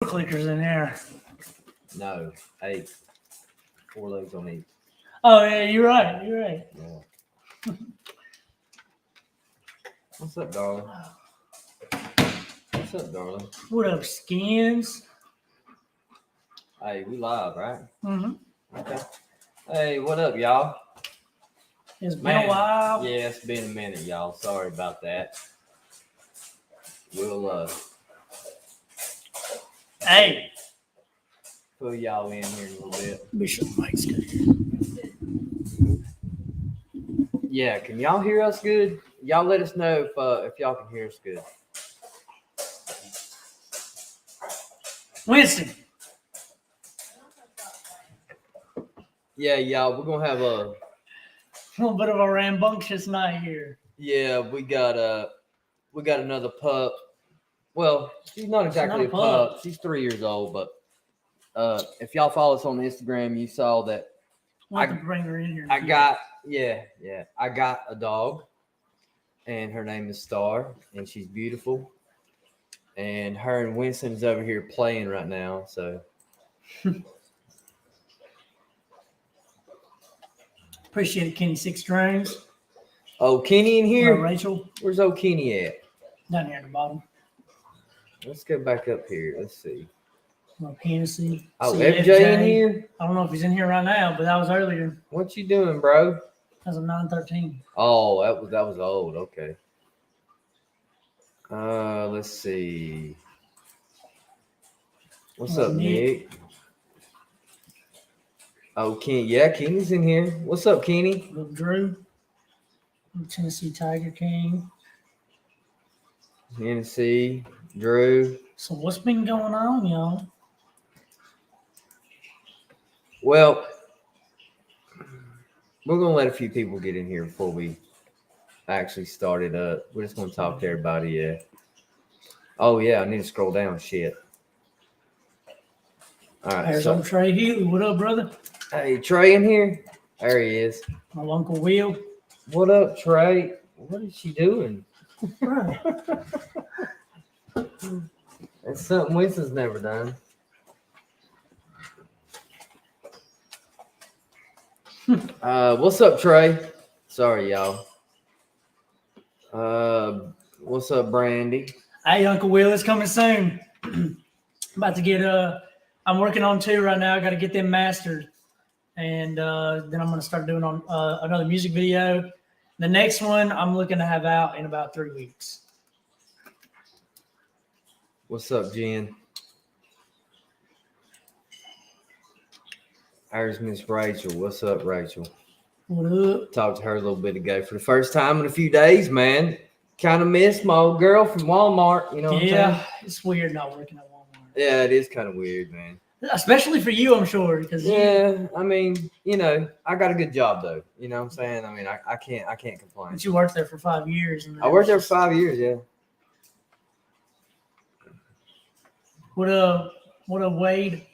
clickers in there. No, 8. 4 legs on each. Oh yeah, you're right. You're right. Yeah. What's up, darling? What's up, darling? What up, skins? Hey, we live, right? Mm-hmm. Okay. Hey, what up, y'all? It's been a while. Yeah, it's been a minute, y'all. Sorry about that. We'll Hey, pull y'all in here in a little bit. be sure the mic's good. Yeah, can y'all hear us good? Y'all let us know if y'all can hear us good. Winston. Yeah, y'all, we're gonna have a little bit of a rambunctious night here. Yeah, we got another pup. Well, she's not exactly a pup. She's 3 years old, but if y'all follow us on Instagram, you saw that I can bring her in here. I got a dog, and her name is Star, and she's beautiful. And her and Winston's over here playing right now, so. Appreciate it, Kenny 6 Strings. Oh, Kenny in here? Rachel. Where's old Kenny at? Down here at the bottom. Let's go back up here. Let's see. Hennessy. Oh, FJ in here? I don't know if he's in here right now, but that was earlier. What you doing, bro? That was a 913. Oh, that was old. Okay. Let's see. What's up, Nick? Oh, Kenny. Yeah, Kenny's in here. What's up, Kenny? Little Drew. Tennessee Tiger King. Tennessee, Drew. So what's been going on, y'all? Well, we're going to let a few people get in here before we actually start it up. We're just going to talk to everybody, yeah. Oh, yeah, I need to scroll down. Shit. All right. There's old Trey Healy. What up, brother? Hey, Trey in here? There he is. My Uncle Will. What up, Trey? What is she doing? That's something Winston's never done. What's up, Trey? Sorry, y'all. What's up, Brandy? Hey, Uncle Will, it's coming soon. About to get I'm working on 2 right now. I got to get them mastered, and then I'm going to start doing on another music video. The next one I'm looking to have out in about 3 weeks. What's up, Jen? There's Miss Rachel. What's up, Rachel? What up? Talked to her a little bit ago for the first time in a few days, man. Kind of missed my old girl from Walmart. You know what I'm saying? It's weird not working at Walmart. Yeah, it is kind of weird, man. Especially for you, I'm sure. I mean, I got a good job though. You know what I'm saying? I mean, I can't complain. But you worked there for 5 years. I worked there for 5 years, yeah. What up, Wade?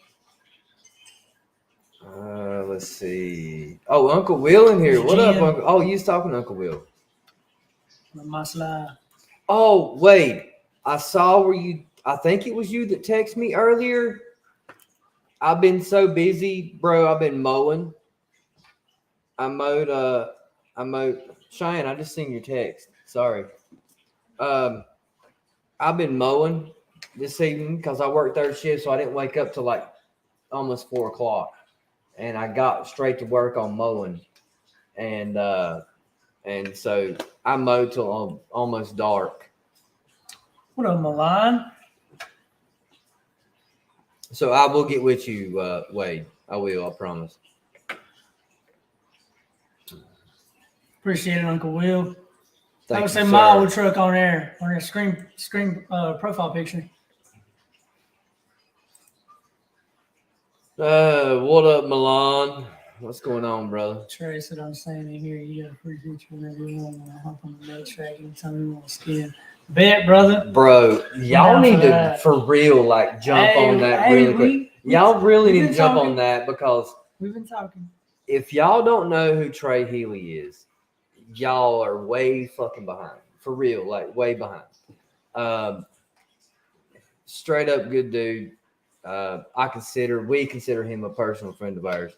Let's see. Oh, Uncle Will in here. What up, Uncle? Oh, you was talking to Uncle Will. My slide. Oh, wait. I saw I think it was you that texted me earlier. I've been so busy, bro. I've been mowing. I mowed. Cheyenne, I just seen your text. Sorry. I've been mowing this evening because I worked 3rd shift, so I didn't wake up till like almost 4 o'clock. And I got straight to work on mowing. And so I mowed till almost dark. What up, Milan? So I will get with you, Wade. I will, I promise. Appreciate it, Uncle Will. Thank I would say you, my sir. old truck on there, on your screen profile picture. What up, Milan? What's going on, brother? Trey said I'm saying in here, you got a free feature whenever you want to hop on the mail track anytime you want to skin. Bet, brother. Bro, y'all need to, for real, like jump on that really quick. Y'all really need to jump on that because we've been talking. If y'all don't know who Trey Healy is, y'all are way fucking behind. For real, like way behind. Straight up good dude. We consider him a personal friend of ours.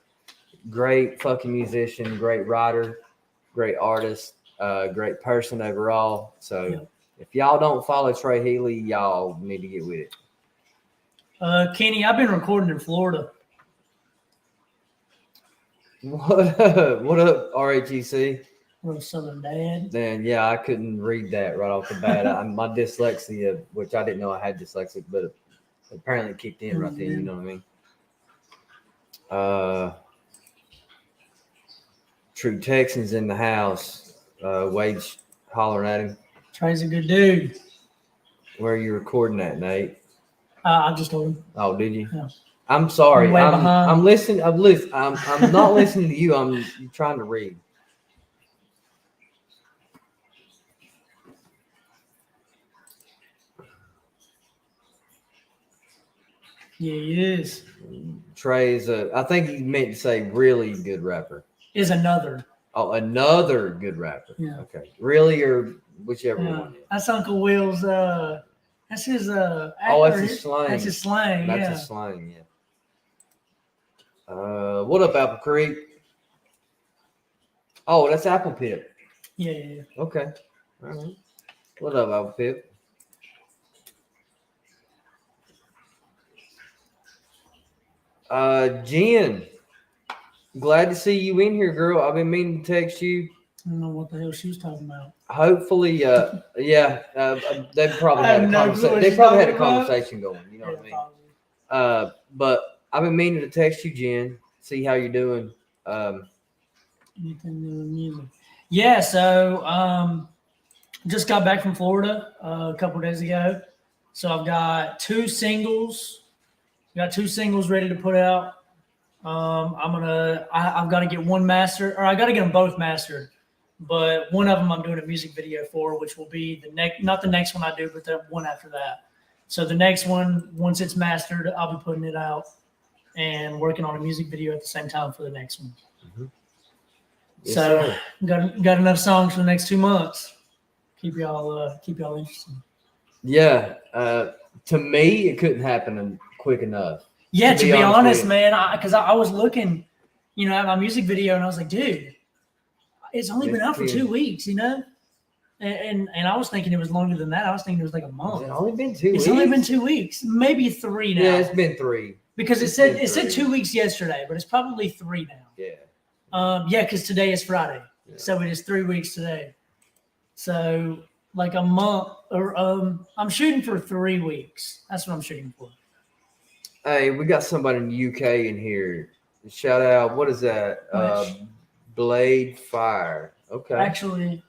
Great fucking musician, great writer, great artist, great person overall. So if y'all don't follow Trey Healy, y'all need to get with it. Kenny, I've been recording in Florida. What up, RHEC? Little Southern Dad. Then yeah, I couldn't read that right off the bat. My dyslexia, which I didn't know I had dyslexia, but apparently it kicked in right then. You know what I mean? True Texans in the house. Wade's hollering at him. Trey's a good dude. Where are you recording at, Nate? I just told him. Oh, did you? Yeah. I'm sorry. I'm listening. I'm not listening to you. I'm trying to read. Yeah, he is. Trey is I think he meant to say really good rapper. Is another. Oh, another good rapper. Yeah. Okay. Really or whichever one. That's Uncle Will's. That's his. That's his slang. That's his slang. That's his slang. Yeah. What up, Apple Creek? Oh, that's Apple Pip. Yeah. Okay. All right. What up, Apple Pip? Jen, glad to see you in here, girl. I've been meaning to text you. I don't know what the hell she was talking about. Hopefully, they probably had a conversation. They probably had a conversation going. You know what I mean? But I've been meaning to text you, Jen. See how you're doing. Anything new in music? Yeah. So, just got back from Florida a couple of days ago. So I've got two singles. Got two singles ready to put out. I've got to get one mastered, or I got to get them both mastered. But one of them I'm doing a music video for, which will be not the next one I do, but the one after that. So the next one, once it's mastered, I'll be putting it out and working on a music video at the same time for the next one. Mm-hmm. Yes, so got enough songs for the next 2 months. Keep y'all interested. Yeah. To me, it couldn't happen quick enough. Yeah, to be honest, man, because I was looking, at my music video, and I was like, dude, it's only been out for 2 weeks, and I was thinking it was longer than that. I was thinking it was like a month. It's only been 2 weeks. It's only been 2 weeks, maybe 3 now. Yeah, it's been 3 because it said 2 weeks yesterday, but it's probably 3 now. Yeah. Because today is Friday, so it is 3 weeks today. So like a month, or I'm shooting for 3 weeks. That's what I'm shooting for. Hey, we got somebody in the UK in here. Shout out. What is that? Blade Fire. Okay. Actually,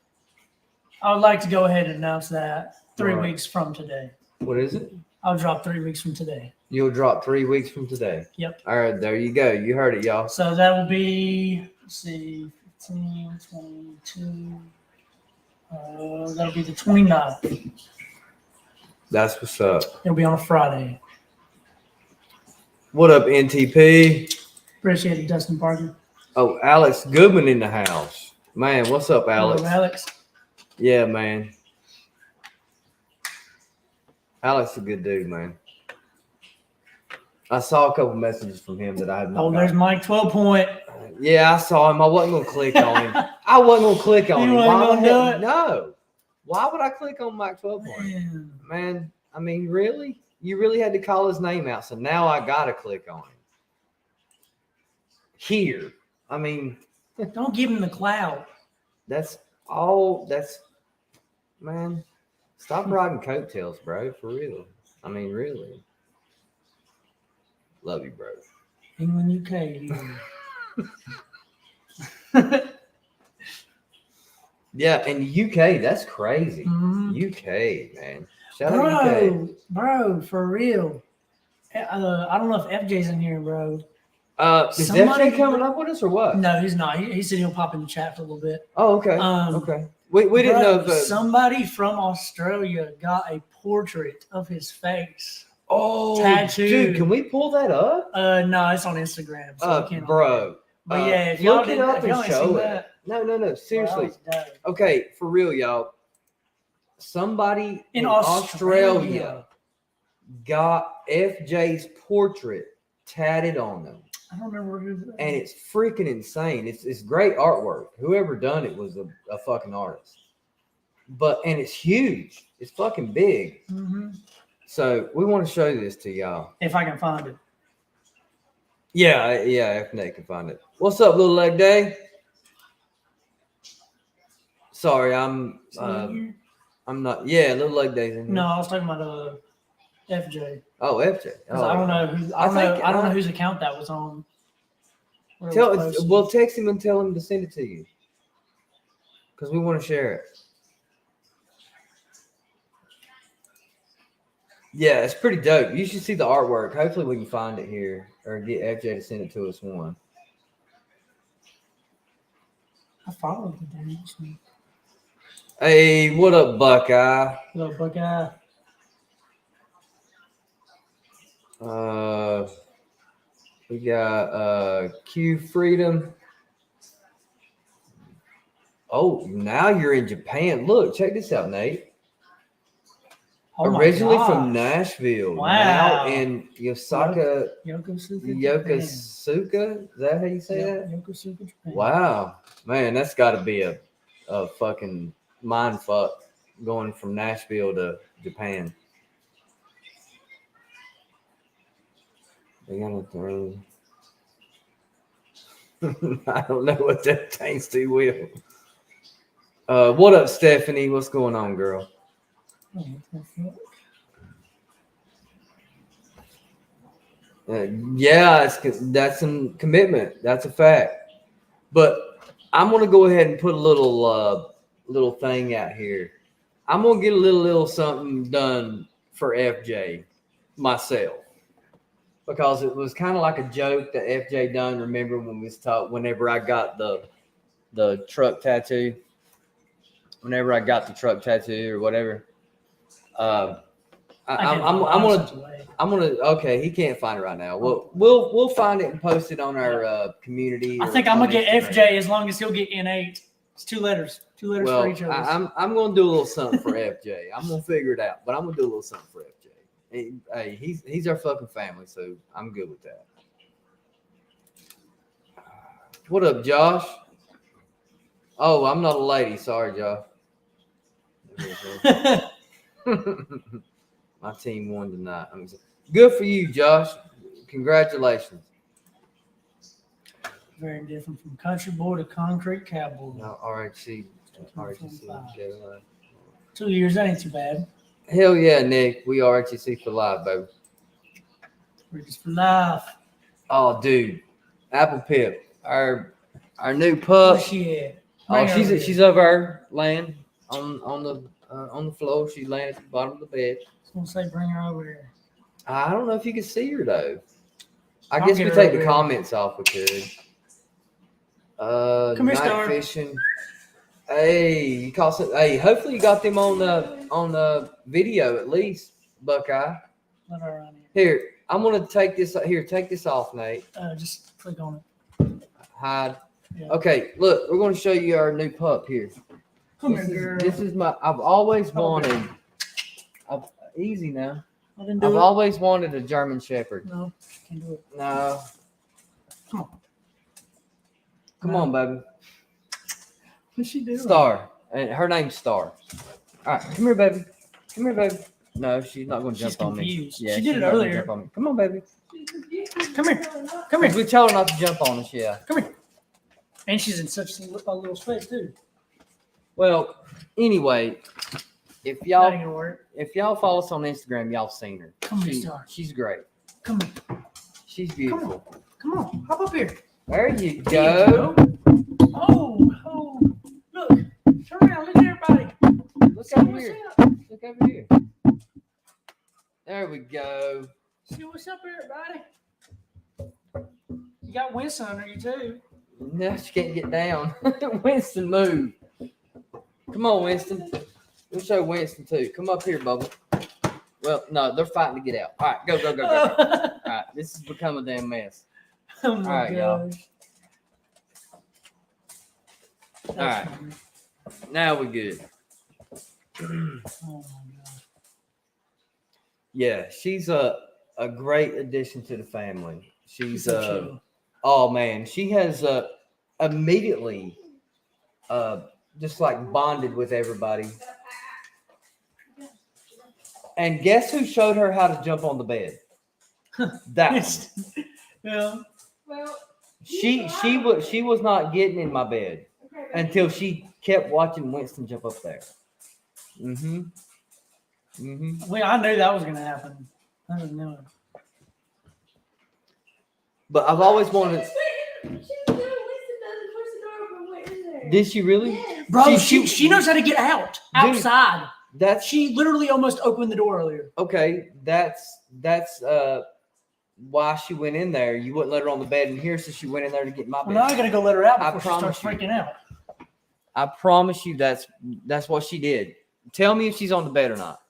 I would like to go ahead and announce that 3 weeks from today. What is it? I'll drop 3 weeks from today. You'll drop 3 weeks from today. Yep. All right, there you go. You heard it, y'all. So that will be, 15, 22. That'll be the 29th. That's what's up. It'll be on a Friday. What up, NTP? Appreciate it, Dustin Parker. Oh, Alex Goodman in the house. Man, what's up, Alex? Hello, Alex. Yeah, man. Alex is a good dude, man. I saw a couple messages from him that I have not. Oh, there's Mike 12 Point. Yeah, I saw him. I wasn't going to click on him. I wasn't going to click on him. Why would do it? No. Why would I click on Mike 12 Point? Man, I mean, really? You really had to call his name out, so now I got to click on him. Here. I mean. Don't give him the clout. Man, stop riding coattails, bro, for real. I mean, really. Love you, bro. England, UK. Yeah, in the UK, that's crazy. Mm-hmm. UK, man. Shout out UK. Bro, for real. I don't know if FJ's in here, bro. Is FJ coming up with us or what? No, he's not. He said he'll pop in the chat for a little bit. Oh, okay. Okay. We didn't know if somebody from Australia got a portrait of his face. Oh, tattooed. Dude, can we pull that up? No, it's on Instagram. So I can't bro. But yeah, if y'all look it up and show it. No, seriously. Okay, for real, y'all. Somebody in Australia got FJ's portrait tatted on them. I don't remember who. And it's freaking insane. It's great artwork. Whoever done it was a fucking artist. And it's huge. It's fucking big. Mm-hmm. So we want to show this to y'all. If I can find it. Yeah, if Nate can find it. What's up, Little Leg Day? Sorry, I'm not. Yeah, Little Leg Day's in here. No, I was talking about FJ. Oh, FJ. Oh, I don't know who. I don't know whose account that was on. Text him and tell him to send it to you, because we want to share it. Yeah, it's pretty dope. You should see the artwork. Hopefully, we can find it here or get FJ to send it to us one. I followed the damn. Hey, what up, Buckeye? What up, Buckeye? We got Q Freedom. Oh, now you're in Japan. Look, check this out, Nate. Oh originally from Nashville. Wow. Now in Yokosuka. Yokosuka. Is that how you say that? Yokosuka, Japan. Wow. Man, that's got to be a fucking mind fuck going from Nashville to Japan. They got a throw. I don't know what that taints to, Will. What up, Stephanie? What's going on, girl? Yeah, that's some commitment. That's a fact. But I'm gonna go ahead and put a little thing out here. I'm gonna get a little something done for FJ myself, because it was kind of like a joke that FJ done. Remember when we was talking? Whenever I got the truck tattoo, or whatever. I'm gonna. Okay, he can't find it right now. We'll find it and post it on our community. I think I'm gonna get FJ as long as he'll get N8. It's 2 letters. 2 letters for each of us. I'm gonna do a little something for FJ. I'm gonna figure it out, but I'm gonna do a little something for FJ. Hey, he's our fucking family, so I'm good with that. What up, Josh? Oh, I'm not a lady. Sorry, Josh. My team won tonight. Good for you, Josh. Congratulations. Very different from country boy to concrete cowboy. No, RHC. 2 years, that ain't too bad. Hell yeah, Nick. We are RHC for life, baby. We're just for life. Oh, dude. Apple Pip. Our new pup. Where's she at? Oh, she's over there laying on the floor. She's laying at the bottom of the bed. I was gonna say bring her over here. I don't know if you can see her though. I I'll guess get we her take over the here. comments off. We could. Come here, Night Star. fishing. Hey, you caught some. Hey, hopefully you got them on the video at least, Buckeye. Let her on Here, I'm gonna take this. Here, take this off, Nate. Just click on Hide. Yeah. Okay, look, we're gonna show you our new pup here. it. Come here, girl. This is my. I've always wanted. Easy now. I didn't do I've it. always wanted a German Shepherd. No, can't do it. No. Come on. Come on, baby. What's she doing? Star. And her name's Star. All right, come here, baby. Come here, baby. No, she's not going to jump She's on me. confused. Yeah, She she's did it not gonna earlier. jump on me. Come on, baby. Come here. Come here. We told her not to jump on us, yeah. Come here. And she's in such a little space too. Well, anyway, if That y'all ain't gonna work. follow us on Instagram, y'all seen her. Come here, Star. She's great. Come here. She's beautiful. Come on. Hop up here. There you There go. you go. Oh, look. Turn around. Look at everybody. Look See over what's here. up. Look over here. There we go. See what's up, everybody. You got Winston under you too. No, she can't get down. Winston, move. Come on, Winston. We'll show Winston too. Come up here, Bubba. Well, no, they're fighting to get out. All right, go. All right, this has become a damn mess. Oh my All right, y'all. gosh. All right. Now we're good. Oh my gosh. Yeah, she's a great addition to the family. She's She's so chill. oh man, she has immediately just like bonded with everybody. And guess who showed her how to jump on the bed? That one. Yeah. Well, She was not getting in my bed until she kept watching Winston jump up there. Mm-hmm. Mm-hmm. Well, I knew that was gonna happen. I didn't know. But I've always wanted. She was doing Winston doesn't push the door open. Wait in there. Did she really? Yes. Bro, See, she knows how to get out outside. That's She literally almost opened the door earlier. okay. That's why she went in there. You wouldn't let her on the bed in here, so she went in there to get my bed. Well, now I gotta go let her out I before she starts promise you. freaking out. I promise you, that's what she did. Tell me if she's on the bed or not.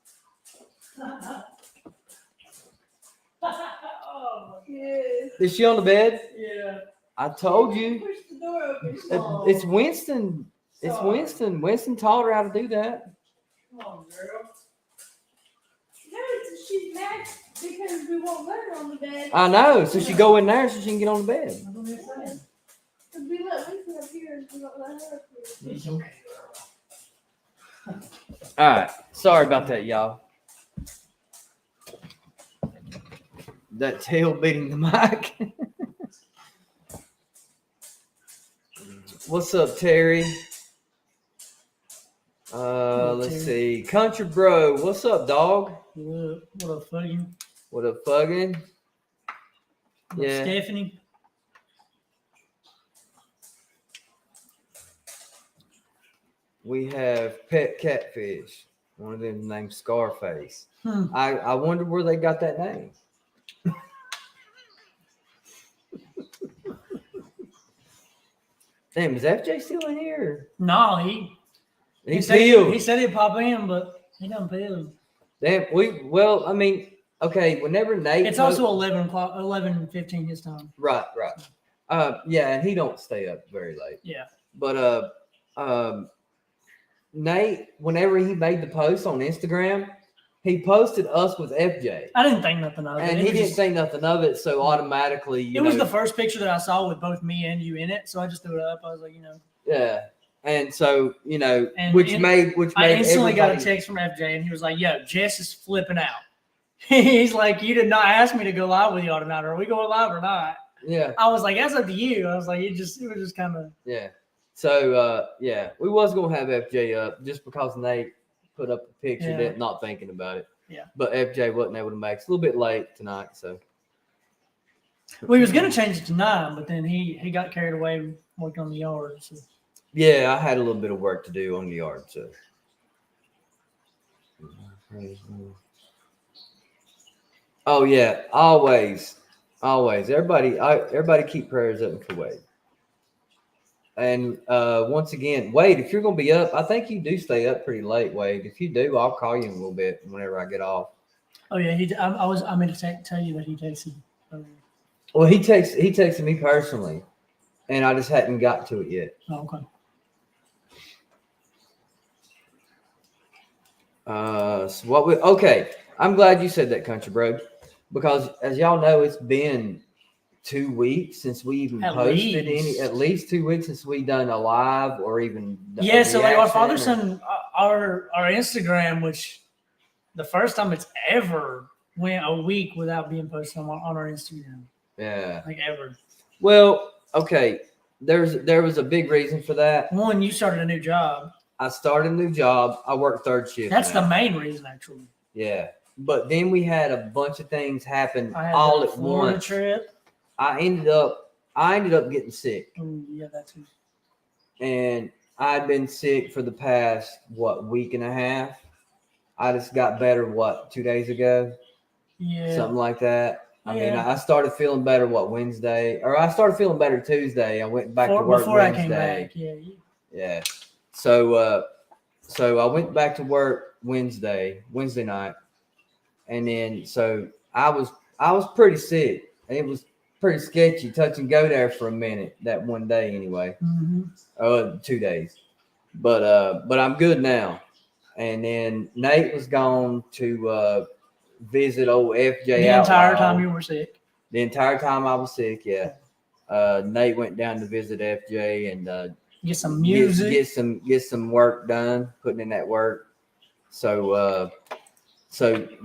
Yes. Is she on the bed? Yeah. I told you. Push the door open. It's Winston. It's Winston. Winston taught her how to do that. Come on, girl. No, she's mad because we won't let her on the bed. I know. So she go in there so she can get on the bed. That's what they're saying. Because we let Winston up here and we don't let her up here. It's okay, girl. All right. Sorry about that, y'all. That tail beating the mic. What's up, Terry? Let's see. Country Bro, what's up, dog? What up, Fuggy? What up, Fuggin? What up, Yeah. Stephanie? We have Pet Catfish. One of them named Scarface. I wonder where they got that name. Damn, is FJ still in here? No, he He's said peeled. he said he'd pop in, but he done peeled. Damn, I mean, okay, whenever Nate It's also 11:15 his time. right. Yeah, and he don't stay up very late. Yeah. But Nate, whenever he made the post on Instagram, he posted us with FJ. I didn't think nothing of it. And It he was didn't just- say nothing of it, so automatically, It was the first picture that I saw with both me and you in it, so I just threw it up. I was like, yeah. And so, And which made I instantly got a everybody- text from FJ, and he was like, "Yo, Jess is flipping out." He's like, "You did not ask me to go live with y'all tonight. Are we going live or not?" Yeah, I was like, "That's up to you." I was like, it was just kind of. yeah. So yeah, we was gonna have FJ up just because Nate put up a picture Yeah. that not thinking about it. Yeah. But FJ wasn't able to make. It's a little bit late tonight, so Well, he was gonna change it to 9, but then he got carried away working on the yard. So. yeah, I had a little bit of work to do on the yard, so. Oh yeah, always. Everybody keep prayers up in Kuwait. And once again, Wade, if you're gonna be up, I think you do stay up pretty late, Wade. If you do, I'll call you in a little bit whenever I get off. Oh yeah, I meant to tell you that he texted. Well, he texted me personally, and I just hadn't got to it yet. Oh, okay. Okay, I'm glad you said that, Country Bro, because as y'all know, it's been 2 weeks since we even posted at least 2 weeks since we done a live or even Yeah, so like our father reaction or- son our Instagram, which the first time it's ever went a week without being posted on our Instagram, Yeah. like ever. Well, okay. There was a big reason for that. One, you started a new job. I started a new job. I work third shift. That's now. the main reason, actually. Yeah. But then we had a bunch of things happen I had all the at Florida once. trip. I ended up getting sick. Oh, yeah, that too. And I'd been sick for the past week and a half. I just got better 2 days ago, Yeah. something like that. I mean, Yeah. I started feeling better Wednesday, or I started feeling better Tuesday. I went back to work before Wednesday. I came back. Yeah. Yeah. So I went back to work Wednesday night, and then so I was pretty sick. It was pretty sketchy, touch and go there for a minute that one day anyway. Mm-hmm. 2 days, but I'm good now. And then Nate was gone to visit old FJ. The entire time you were sick. The entire time I was sick, yeah. Nate went down to visit FJ and get some music, get some work done, putting in that work. So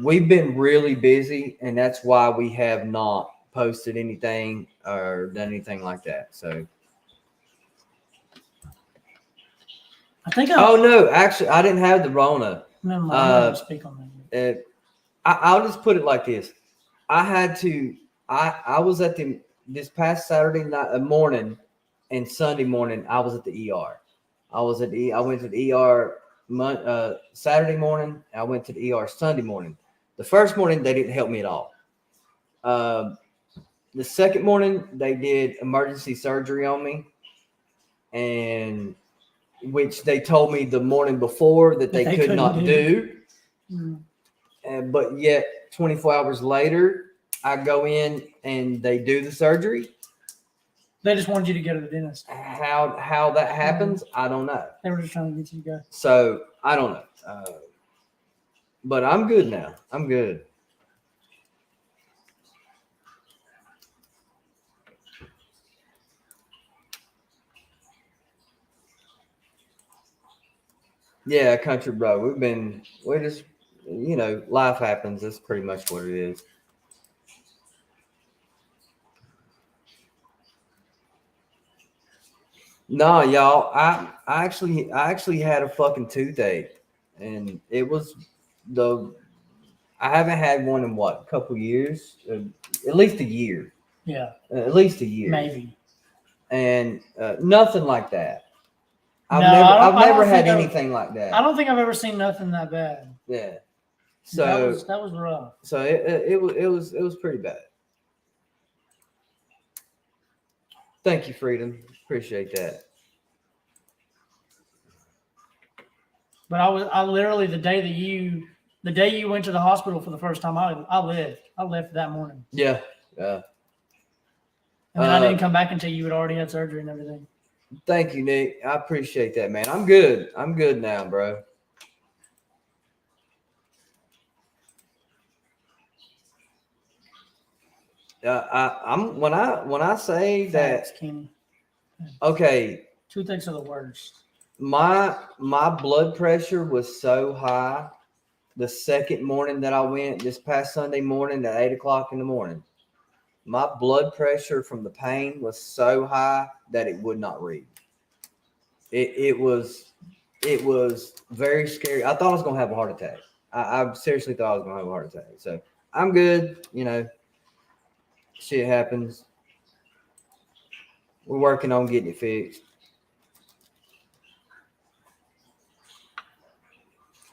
we've been really busy, and that's why we have not posted anything or done anything like that. So I think. Oh no, actually, I didn't have the Rona. Never mind, I'm not gonna speak on that. I'll just put it like this: I was at this past Saturday night morning and Sunday morning. I was at the ER. I went to the ER Saturday morning. I went to the ER Sunday morning. The first morning they didn't help me at all. The second morning they did emergency surgery on me, and which they told me the morning before that they could not do. But yet 24 hours later, I go in and they do the surgery. They just wanted you to go to the dentist. How that happens, I don't know. They were just trying to get you to go. So I don't know. But I'm good now. I'm good. Yeah, country bro. We just, life happens. That's pretty much what it is. No, y'all. I actually had a fucking toothache, and it was I haven't had one in a couple years, at least a year. Yeah, at least a year, maybe. And nothing like that. I've never had anything like that. I don't think I've ever seen nothing that bad. Yeah. So that was rough. So it was pretty bad. Thank you, Freedom. Appreciate that. But I literally the day you went to the hospital for the first time, I left that morning. Yeah. And then I didn't come back until you had already had surgery and everything. Thank you, Nick. I appreciate that, man. I'm good. I'm good now, bro. I'm when I say that. Kenny. Okay. Toothaches are the worst. My blood pressure was so high the second morning that I went this past Sunday morning at 8:00 in the morning. My blood pressure from the pain was so high that it would not read. It was very scary. I thought I was gonna have a heart attack. I seriously thought I was gonna have a heart attack. So I'm good. Shit happens. We're working on getting it fixed.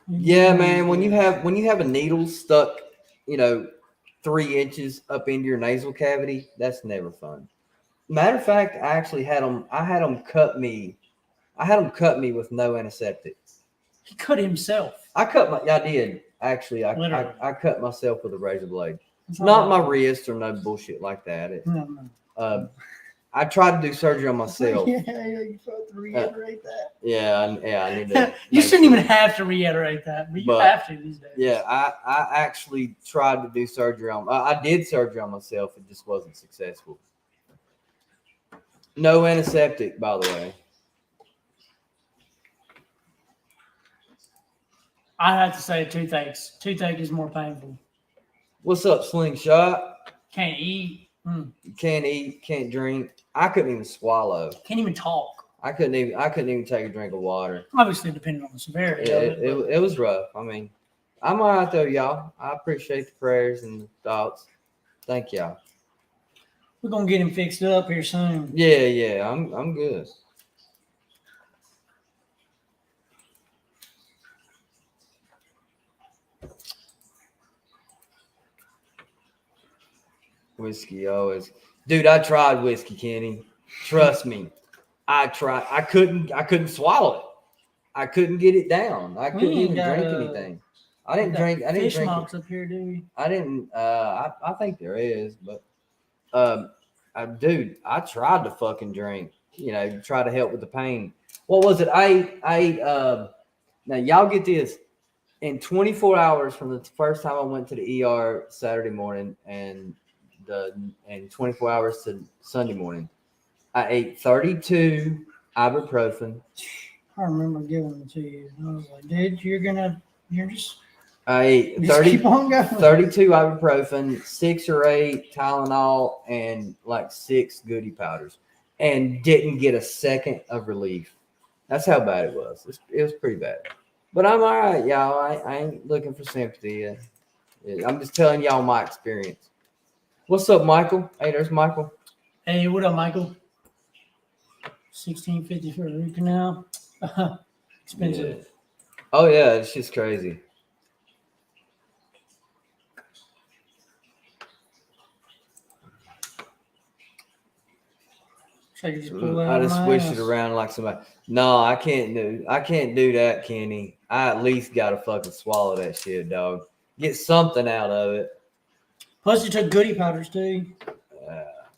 Yeah, man. When you have a needle stuck, 3 inches up into your nasal cavity, that's never fun. Matter of fact, I actually had them. I had them cut me with no antiseptic. He cut himself. I did actually. I cut myself with a razor blade. That's Not my wrist or no bullshit like that. No. I tried to do surgery on myself. Yeah, you have to reiterate that. Yeah, I need to. You shouldn't even have to reiterate that, but you have to these days. Yeah, I actually tried to do surgery on. I did surgery on myself. It just wasn't successful. No antiseptic, by the way. I have to say, toothache is more painful. What's up, Slingshot? Can't eat. Can't eat. Can't drink. I couldn't even swallow. Can't even talk. I couldn't even take a drink of water. Obviously, depending on the severity of it. It was rough. I mean, I'm all right though, y'all. I appreciate the prayers and the thoughts. Thank y'all. We're gonna get him fixed up here soon. Yeah. I'm good. Whiskey always. Dude, I tried whiskey, Kenny. Trust me. I tried. I couldn't swallow it. I couldn't get it down. I couldn't even drink anything. I didn't drink fish it. mocks up here, do we? I didn't I think there is, but dude, I tried to fucking drink, try to help with the pain. What was it? I ate now y'all get this. in 24 hours from the first time I went to the ER Saturday morning and 24 hours to Sunday morning, I ate 32 ibuprofen. I remember giving them to you. I was like, dude, you're just I ate just keep on going. 32 ibuprofen, 6 or 8 Tylenol, and like 6 goody powders, and didn't get a second of relief. That's how bad it was. It was pretty bad. But I'm all right, y'all. I ain't looking for sympathy. I'm just telling y'all my experience. What's up, Michael? Hey, there's Michael. Hey, what up, Michael? $16.50 for a root canal. Expensive. Yeah. Oh yeah, it's just crazy. So you just pull that I out just my swish ass. it around like somebody. No, I can't do that, Kenny. I at least gotta fucking swallow that shit, dog. Get something out of it. Plus, you took goody powders too.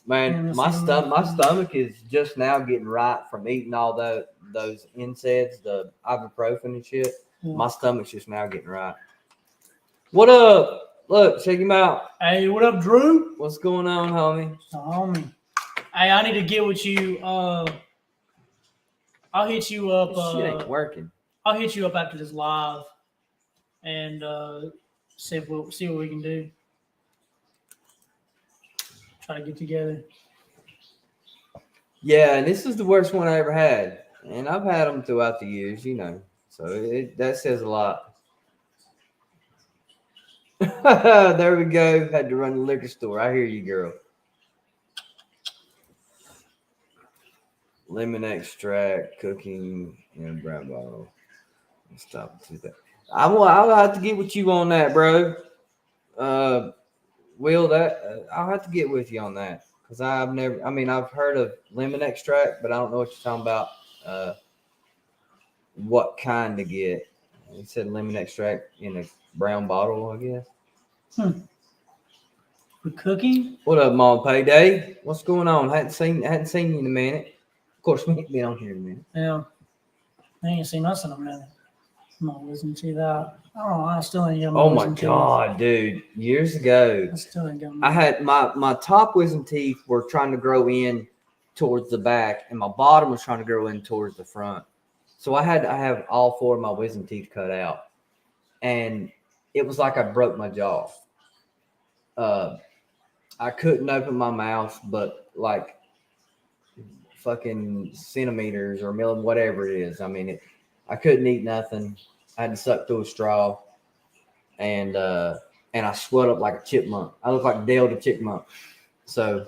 Man, Yeah, my that's stomach is just now getting right from eating all those NSAIDs, the ibuprofen and shit. Yeah. My stomach's just now getting right. What up? Look, check him out. Hey, what up, Drew? What's going on, homie? So, homie. Hey, I need to get with you. I'll hit you up. This shit ain't working. I'll hit you up after this live, and see what we can do. Try to get together. Yeah, and this is the worst one I ever had, and I've had them throughout the years, you know. So that says a lot. There we go. Had to run the liquor store. I hear you, girl. Lemon extract, cooking in a brown bottle. Stop to that. I'll have to get with you on that, bro. Will I'll have to get with you on that because I've heard of lemon extract, but I don't know what you're talking about. What kind to get? You said lemon extract in a brown bottle, I guess. For cooking? What up, Mom? Payday? What's going on? Hadn't seen you in a minute. Of course, we ain't been on here in a minute. Yeah. I ain't seen us in a minute. I'm not listening to that. I don't know. I still ain't got my Oh my wisdom teeth. god, dude! Years ago, I still ain't got I had my top wisdom teeth were trying to grow in towards the back, and my bottom was trying to grow in towards the front. So I have all 4 of my wisdom teeth cut out, and it was like I broke my jaw. I couldn't open my mouth, but like fucking centimeters or million, whatever it is. I mean, I couldn't eat nothing. I had to suck through a straw, and I swelled up like a chipmunk. I look like Dale the chipmunk. So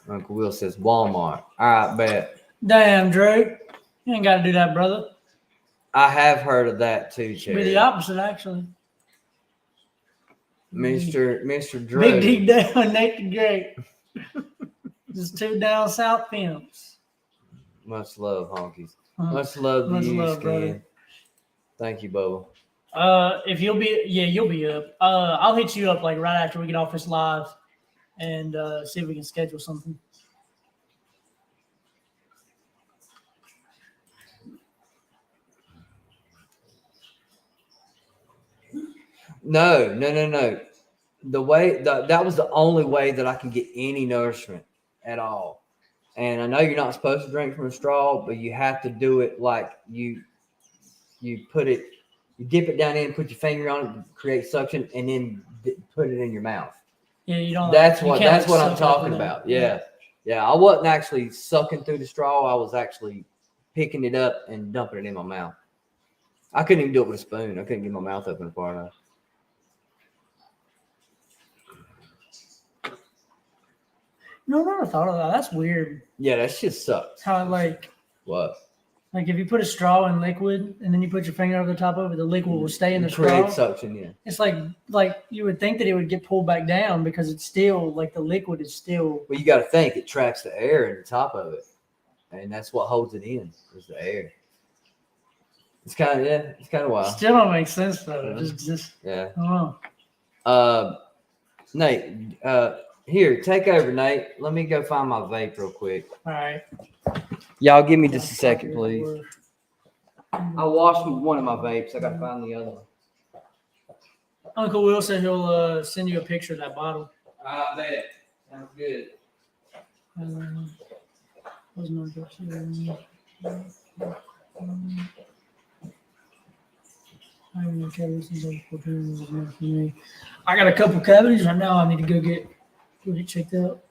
Uncle Will says Walmart. All right, bet. Damn, Drew. You ain't got to do that, brother. I have heard of that too, Should be Cherry. the opposite, actually. Mr. Drew. Big deep down, naked great. Just 2 down south pimps. Much love, honkies. Much love to Much you, love, Skin. brother. Thank you, Bubba. If you'll be up. I'll hit you up like right after we get off this live and see if we can schedule something. No. That was the only way that I can get any nourishment at all. And I know you're not supposed to drink from a straw, but you have to do it like you dip it down in, put your finger on it, create suction, and then put it in your mouth. Yeah, you don't. That's you what can't, that's what suck I'm it talking up in about. there. Yeah. I wasn't actually sucking through the straw. I was actually picking it up and dumping it in my mouth. I couldn't even do it with a spoon. I couldn't get my mouth open far enough. No, I never thought of that. That's weird. Yeah, that shit sucks. How like What? if you put a straw in liquid and then you put your finger over the top of it, the liquid will stay in the Create straw. suction, yeah. It's like you would think that it would get pulled back down because it's still like the liquid is still. Well, you got to think it traps the air in the top of it, and that's what holds it in is the air. It's kind of wild. Still don't make sense though. Just Yeah. I don't know. Nate, here, take over, Nate. Let me go find my vape real quick. All right. Y'all give me just a second, please. I washed one of my vapes. I gotta find the other one. Uncle Will said he'll send you a picture of that bottle. I bet. Sounds good. What's my picture? I got a couple cavities right now. I need to go get checked out.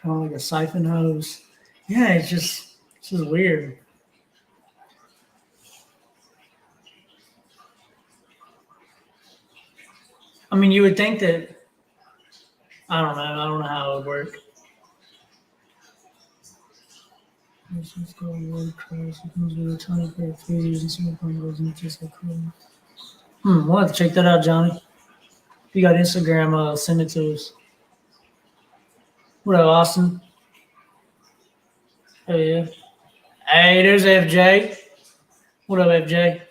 Kind of like a siphon hose. Yeah, it's just weird. I mean, you would think that. I don't know. I don't know how it would work. This is going really close. It comes with a tiny pair of tweezers and some bundles and just like cool. We'll have to check that out, Johnny. If you got Instagram, send it to us. What up, Austin? Oh yeah. Hey, there's FJ. What up, FJ?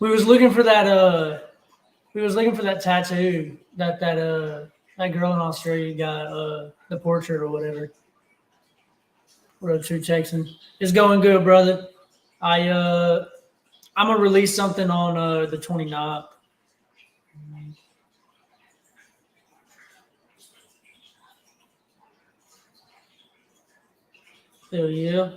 We was looking for that. We was looking for that tattoo that girl in Australia got the portrait or whatever. What up, True Texan? It's going good, brother. I'm gonna release something on the 29th. Hell yeah.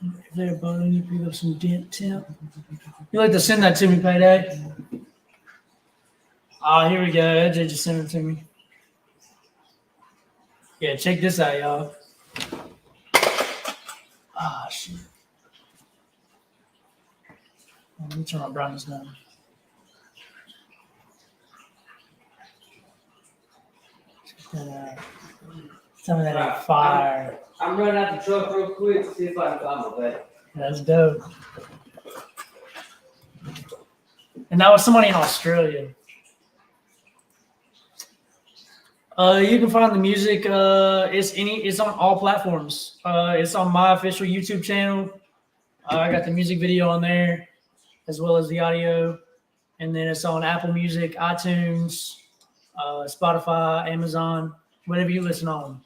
If they're bothering you, pick up some dent temp. You like to send that to me, Payday? Here we go. AJ just sent it to me. Yeah, check this out, y'all. Shit. Let me turn my brightness down. Check that out. Some of that ain't fire. I'm running out the truck real quick to see if I can find my vape. That's dope. And that was somebody in Australia. You can find the music. It's on all platforms. It's on my official YouTube channel. I got the music video on there, as well as the audio, and then it's on Apple Music, iTunes, Spotify, Amazon, whatever you listen on.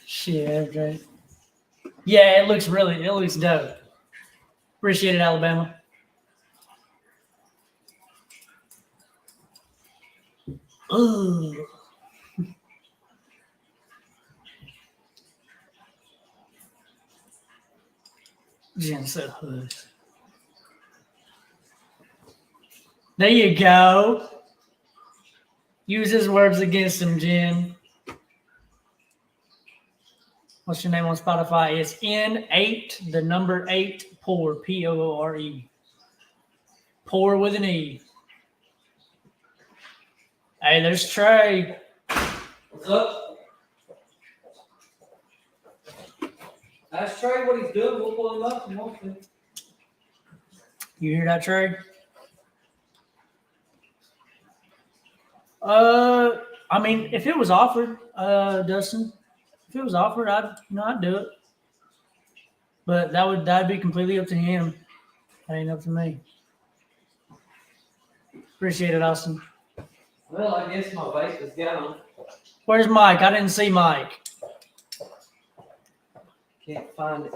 Shit, okay. Yeah, it looks dope. Appreciate it, Alabama. Ooh. Jen said hood. There you go. Use his words against him, Jen. What's your name on Spotify? It's N8, the number 8, Poor, Poore. Poor with an E. Hey, there's Trey. What's up? Ask Trey what he's doing. We'll pull him up and walk him. You hear that, Trey? I mean, if it was offered, Dustin, if it was offered, I'd do it. But that'd be completely up to him. That ain't up to me. Appreciate it, Austin. Well, I guess my vape is gone. Where's Mike? I didn't see Mike. Can't find it.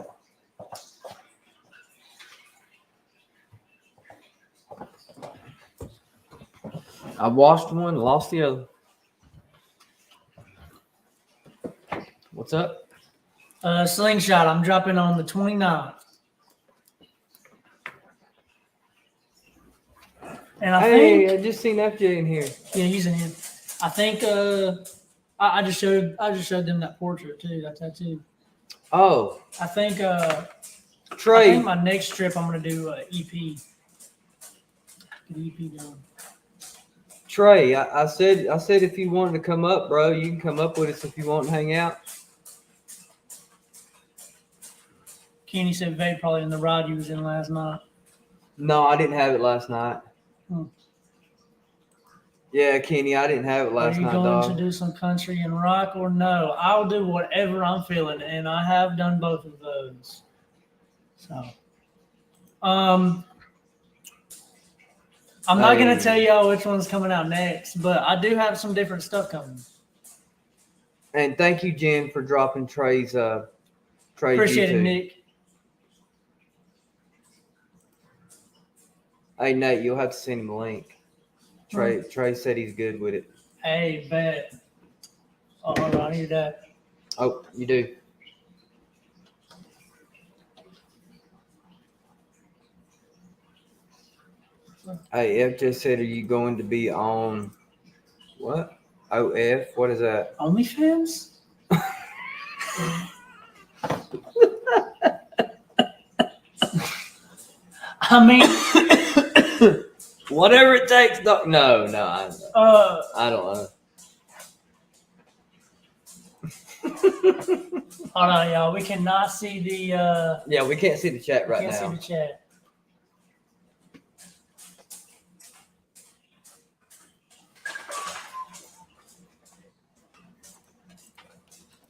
I washed one, lost the other. What's up? Slingshot, I'm dropping on the 29th. And I think I just seen FJ in here. yeah, he's in here. I think I just showed them that portrait too, that tattoo. Oh, I think Trey. I think my next trip I'm gonna do EP. Get EP done. Trey, I said if you wanted to come up, bro, you can come up with us if you want to hang out. Kenny said vape probably in the ride you was in last night. No, I didn't have it last night. Yeah, Kenny, I didn't have it last Are you night, going dog. to do some country and rock or no? I'll do whatever I'm feeling, and I have done both of those. So, I'm not gonna tell y'all which one's coming out next, but I do have some different stuff coming. And thank you, Jen, for dropping Trey's Appreciate it, YouTube. Nick. Hey, Nate, you'll have to send him a link. Trey said he's good with it. Hey, bet. Oh, hold on, I need that. Oh, you do. Hey, F just said, are you going to be on what? OF? What is that? OnlyFans? I mean, Whatever it takes. No, I don't know. Hold on, y'all. We cannot see the. Yeah, we can't see the chat right can't now. see the chat.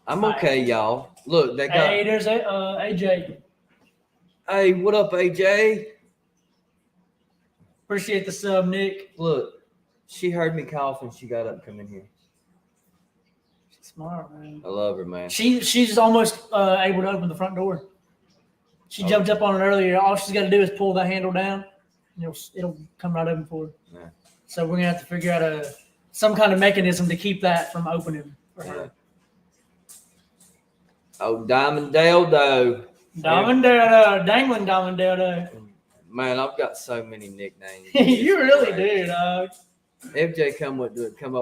I'm okay, y'all. Look, they got. Hey, there's AJ. Hey, what up, AJ? Appreciate the sub, Nick. Look, she heard me cough and she got up and come in here. She's smart, man. I love her, man. She's almost able to open the front door. She jumped up on it earlier. All she's got to do is pull that handle down, and it'll come right open for her. Yeah. So we're gonna have to figure out some kind of mechanism to keep that from opening for her. Oh, Diamond Dildo. Diamond Dildo, dangling Diamond Dildo. Man, I've got so many nicknames. You really do, dog. FJ come up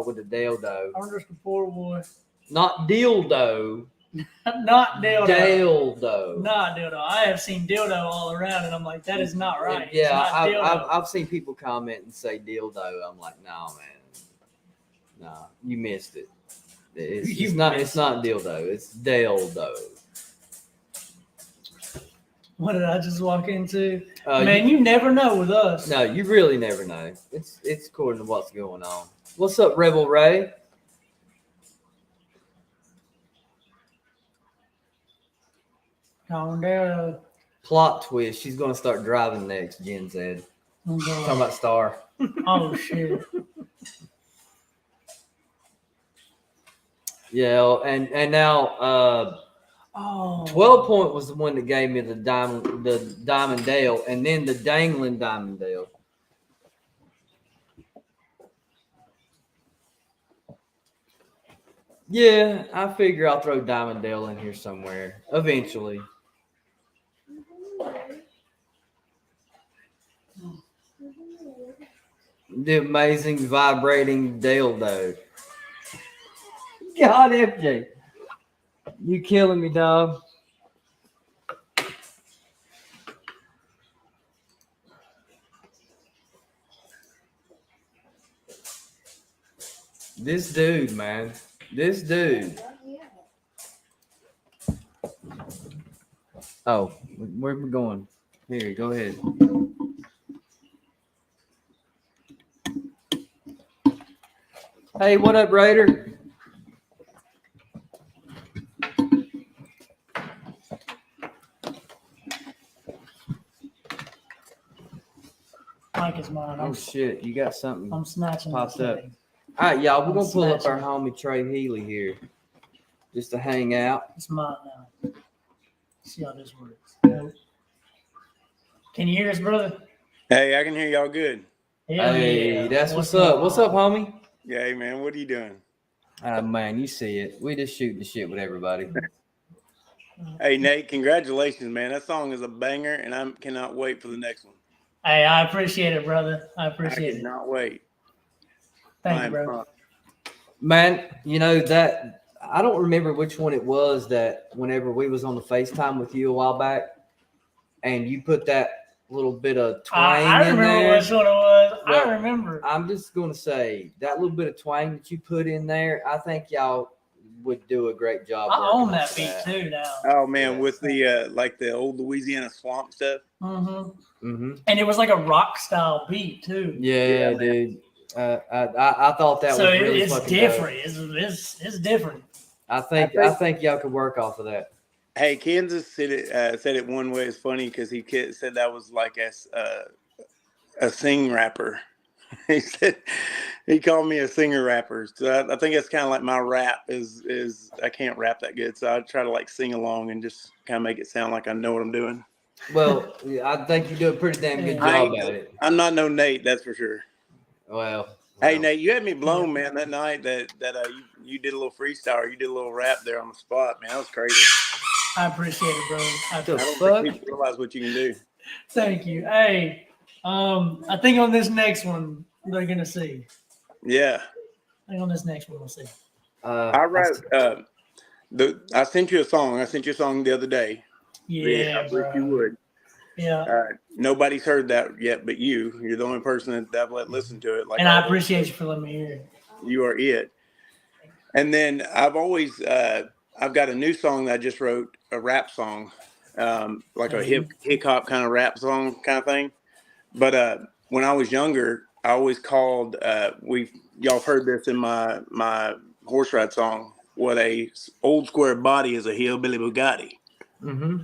with a dildo. I'm just a poor boy. Not dildo. Not dildo. Dildo. Not dildo. I have seen dildo all around, and I'm like, that is not right. It's Yeah, not dildo. I've seen people comment and say dildo. I'm like, no, man. No, you missed it. It's not dildo. It's dildo. What did I just walk into? Man, you never know with us. No, you really never know. It's according to what's going on. What's up, Rebel Ray? Calm down. Plot twist. She's going to start driving next, Jen said. Talking about Star. Oh, shit. Yeah, and now 12 Point was the one that gave me the Diamond Dale, and then the dangling Diamond Dale. Yeah, I figure I'll throw Diamond Dale in here somewhere eventually. The amazing vibrating dildo. God, FJ. You killing me, dog. This dude, man. This dude. Oh, where are we going? Here, go ahead. Hey, what up, Raider? Mike is mine. Oh shit, you got something I'm snatching. popped up. All right, y'all, we're gonna pull up our snatching. homie Trey Healy here, just to hang out. It's mine now. See how this works. Nope. Can you hear us, brother? Hey, I can hear y'all good. Hell Hey, yeah. that's what's up. What's up, homie? Yeah, hey man, what are you doing? Man, you see it. We just shoot the shit with everybody. Hey Nate, congratulations, man. That song is a banger, and I cannot wait for the next one. Hey, I appreciate it, brother. I I appreciate it. cannot wait. Thank you, bro. Man, you know that I don't remember which one it was that whenever we was on the FaceTime with you a while back, and you put that little bit of twang I in remember there. which one it was. Well, I remember. I'm just gonna say that little bit of twang that you put in there, I think y'all would do a great job. I own working that on beat too now. Oh man, with the like the old Louisiana swamp stuff. Mm-hmm. Mm-hmm. And it was like a rock style beat too. Yeah, Yeah, dude. I thought that So was really it's fucking different. dope. It's different. I think y'all could work off of that. Hey, Kansas said it one way. It's funny because he said that was like a sing rapper. He said he called me a singer rapper. So I think it's kind of like my rap is I can't rap that good, so I try to like sing along and just kind of make it sound like I know what I'm doing. Well, I think you do a pretty damn good job at it. I'm not no Nate, that's for sure. Well, Hey Nate, you had me blown, man, that night that you did a little freestyle, or you did a little rap there on the spot, man. That was crazy. I appreciate it, bro. I don't think people realize what you can do. Thank you. Hey, I think on this next one they're gonna see. Yeah. I think on this next one we'll see. I wrote I sent you a song. I sent you a song the other day. Yeah, I wish you would. Yeah. Nobody's heard that yet, but you. You're the only person that I've let listen to it. Like, and I appreciate you for letting me hear it. You are it. And then I've always I've got a new song that I just wrote, a rap song, like a hip hop kind of rap song kind of thing. But when I was younger, I always called y'all have heard this in my horse ride song. What a old square body is a hillbilly Bugatti. Mm-hmm.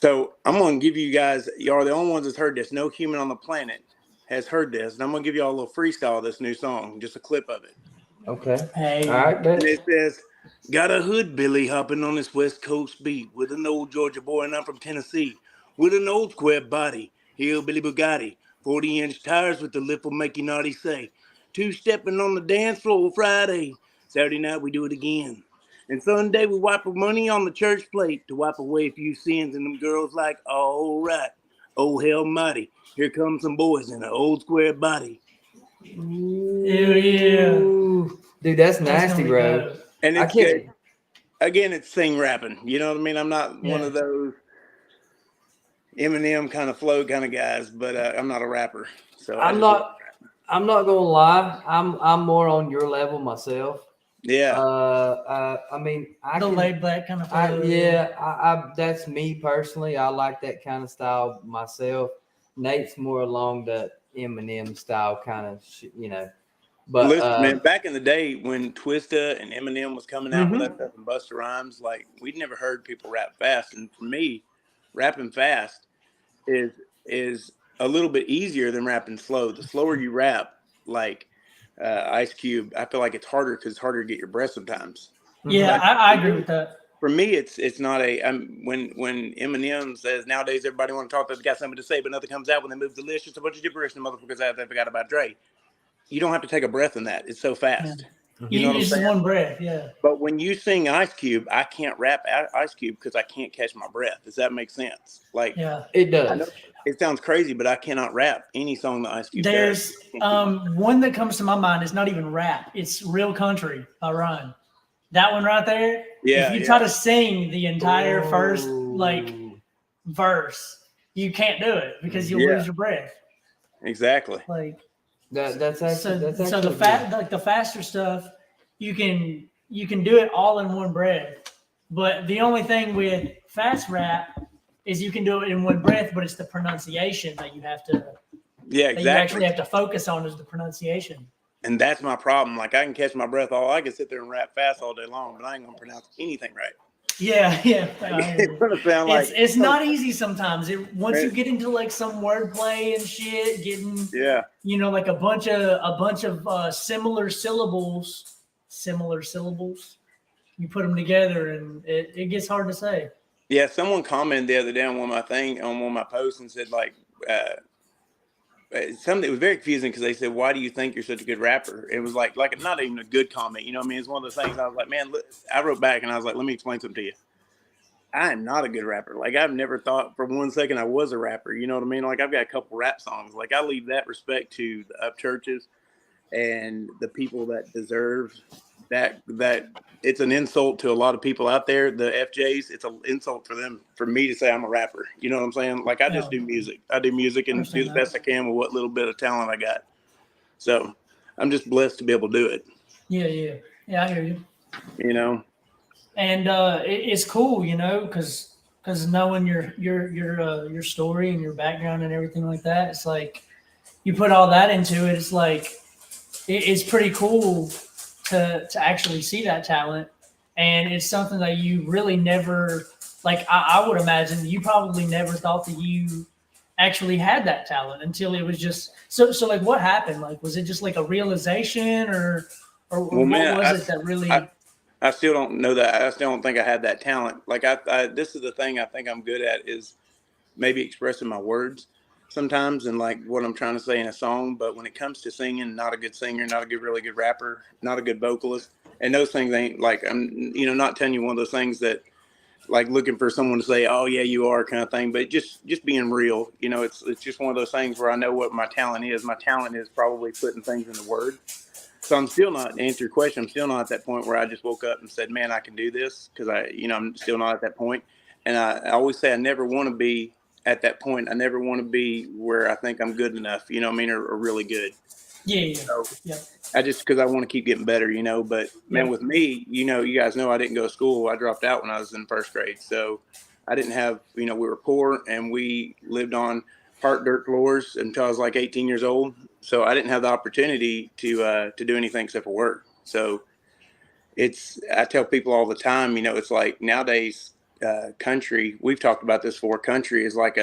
So I'm gonna give you guys. Y'all are the only ones that's heard this. No human on the planet has heard this, and I'm gonna give y'all a little freestyle of this new song, just a clip of it. Okay. Hey. All right. And it says, "Got a hood Billy hopping on this West Coast beat with an old Georgia boy, and I'm from Tennessee, with an old square body, hillbilly Bugatti, 40-inch tires with the lip will make you naughty say, two-stepping on the dance floor Friday, Saturday night we do it again. And Sunday we wipe our money on the church plate to wipe away a few sins, and them girls like, all right, oh hell mighty, here come some boys in an old square body." Yeah. Dude, that's nasty, bro. Good. And it's good. Again, it's sing rapping. You know what I mean? I'm not one of those Eminem kind of flow kind of guys, but I'm not a rapper. So I'm not gonna lie. I'm more on your level myself. Yeah. I mean, laid back kind of. That's me personally. I like that kind of style myself. Nate's more along the Eminem style kind of, But listen, man, back in the day when Twista and Eminem was coming out with that stuff and Busta Rhymes, like we'd never heard people rap fast. And for me, rapping fast is a little bit easier than rapping slow. The slower you rap, like Ice Cube, I feel like it's harder because it's harder to get your breath sometimes. Yeah, like, I agree with that. For me, it's not when Eminem says nowadays everybody want to talk, they've got something to say, but nothing comes out when they move the list. Just a bunch of gibberish and motherfuckers out there forgot about Dre. You don't have to take a breath in that. It's so fast. Yeah. You know what I'm saying? One breath, yeah. But when you sing Ice Cube, I can't rap Ice Cube because I can't catch my breath. Does that make sense? Like, yeah, it does. It sounds crazy, but I cannot rap any song that Ice Cube does. There's one that comes to my mind. It's not even rap. It's Real Country by Ryan. That one right there. Yeah. If you try to sing the entire first verse, you can't do it because you'll lose your breath. Exactly. Like that's actually so the faster stuff you can do it all in one breath. But the only thing with fast rap is you can do it in one breath, but it's the pronunciation that you have to that you actually have to focus on is the pronunciation. And that's my problem. Like I can catch my breath I can sit there and rap fast all day long, but I ain't gonna pronounce anything right. Yeah. It's not easy sometimes. Once you get into like some wordplay and shit, getting like a bunch of similar syllables, you put them together and it gets hard to say. Yeah, someone commented the other day on one of my posts and said like something that was very confusing because they said, "Why do you think you're such a good rapper?" It was like not even a good comment, you know what I mean? It's one of those things. I was like, man, I wrote back and I was like, let me explain something to you. I am not a good rapper. Like I've never thought for 1 second I was a rapper. You know what I mean? Like I've got a couple rap songs. Like I leave that respect to the up churches and the people that deserve that. It's an insult to a lot of people out there. The FJs, it's an insult for them, for me to say I'm a rapper. You know what I'm saying? Like I just do music. I do music and do the best I can with what little bit of talent I got. So I'm just blessed to be able to do it. Yeah, I hear you. You know, and it's cool, because knowing your story and your background and everything like that, it's like you put all that into it. It's like it's pretty cool to actually see that talent, and it's something that you really never like. I would imagine you probably never thought that you actually had that talent until it was just so. So like, what happened? Like, was it just like a realization, or Well, what man, was it that I, really? I still don't know that. I still don't think I had that talent. Like this is the thing I think I'm good at is maybe expressing my words sometimes and like what I'm trying to say in a song. But when it comes to singing, not a good singer, not a really good rapper, not a good vocalist. And those things ain't like, I'm, not telling you one of those things that like looking for someone to say, oh yeah, you are kind of thing, but just being real, it's just one of those things where I know what my talent is. My talent is probably putting things into words. So I'm still not, to answer your question, I'm still not at that point where I just woke up and said, man, I can do this. Cause I'm still not at that point. And I always say I never want to be at that point. I never want to be where I think I'm good enough, or really good. Yeah, So yeah, because I want to keep getting better, but man, yeah, with me, you guys know I didn't go to school. I dropped out when I was in first grade. So I didn't have, we were poor and we lived on part dirt floors until I was like 18 years old. So I didn't have the opportunity to do anything except for work. So I tell people all the time, it's like nowadays, country, we've talked about this before. Country is like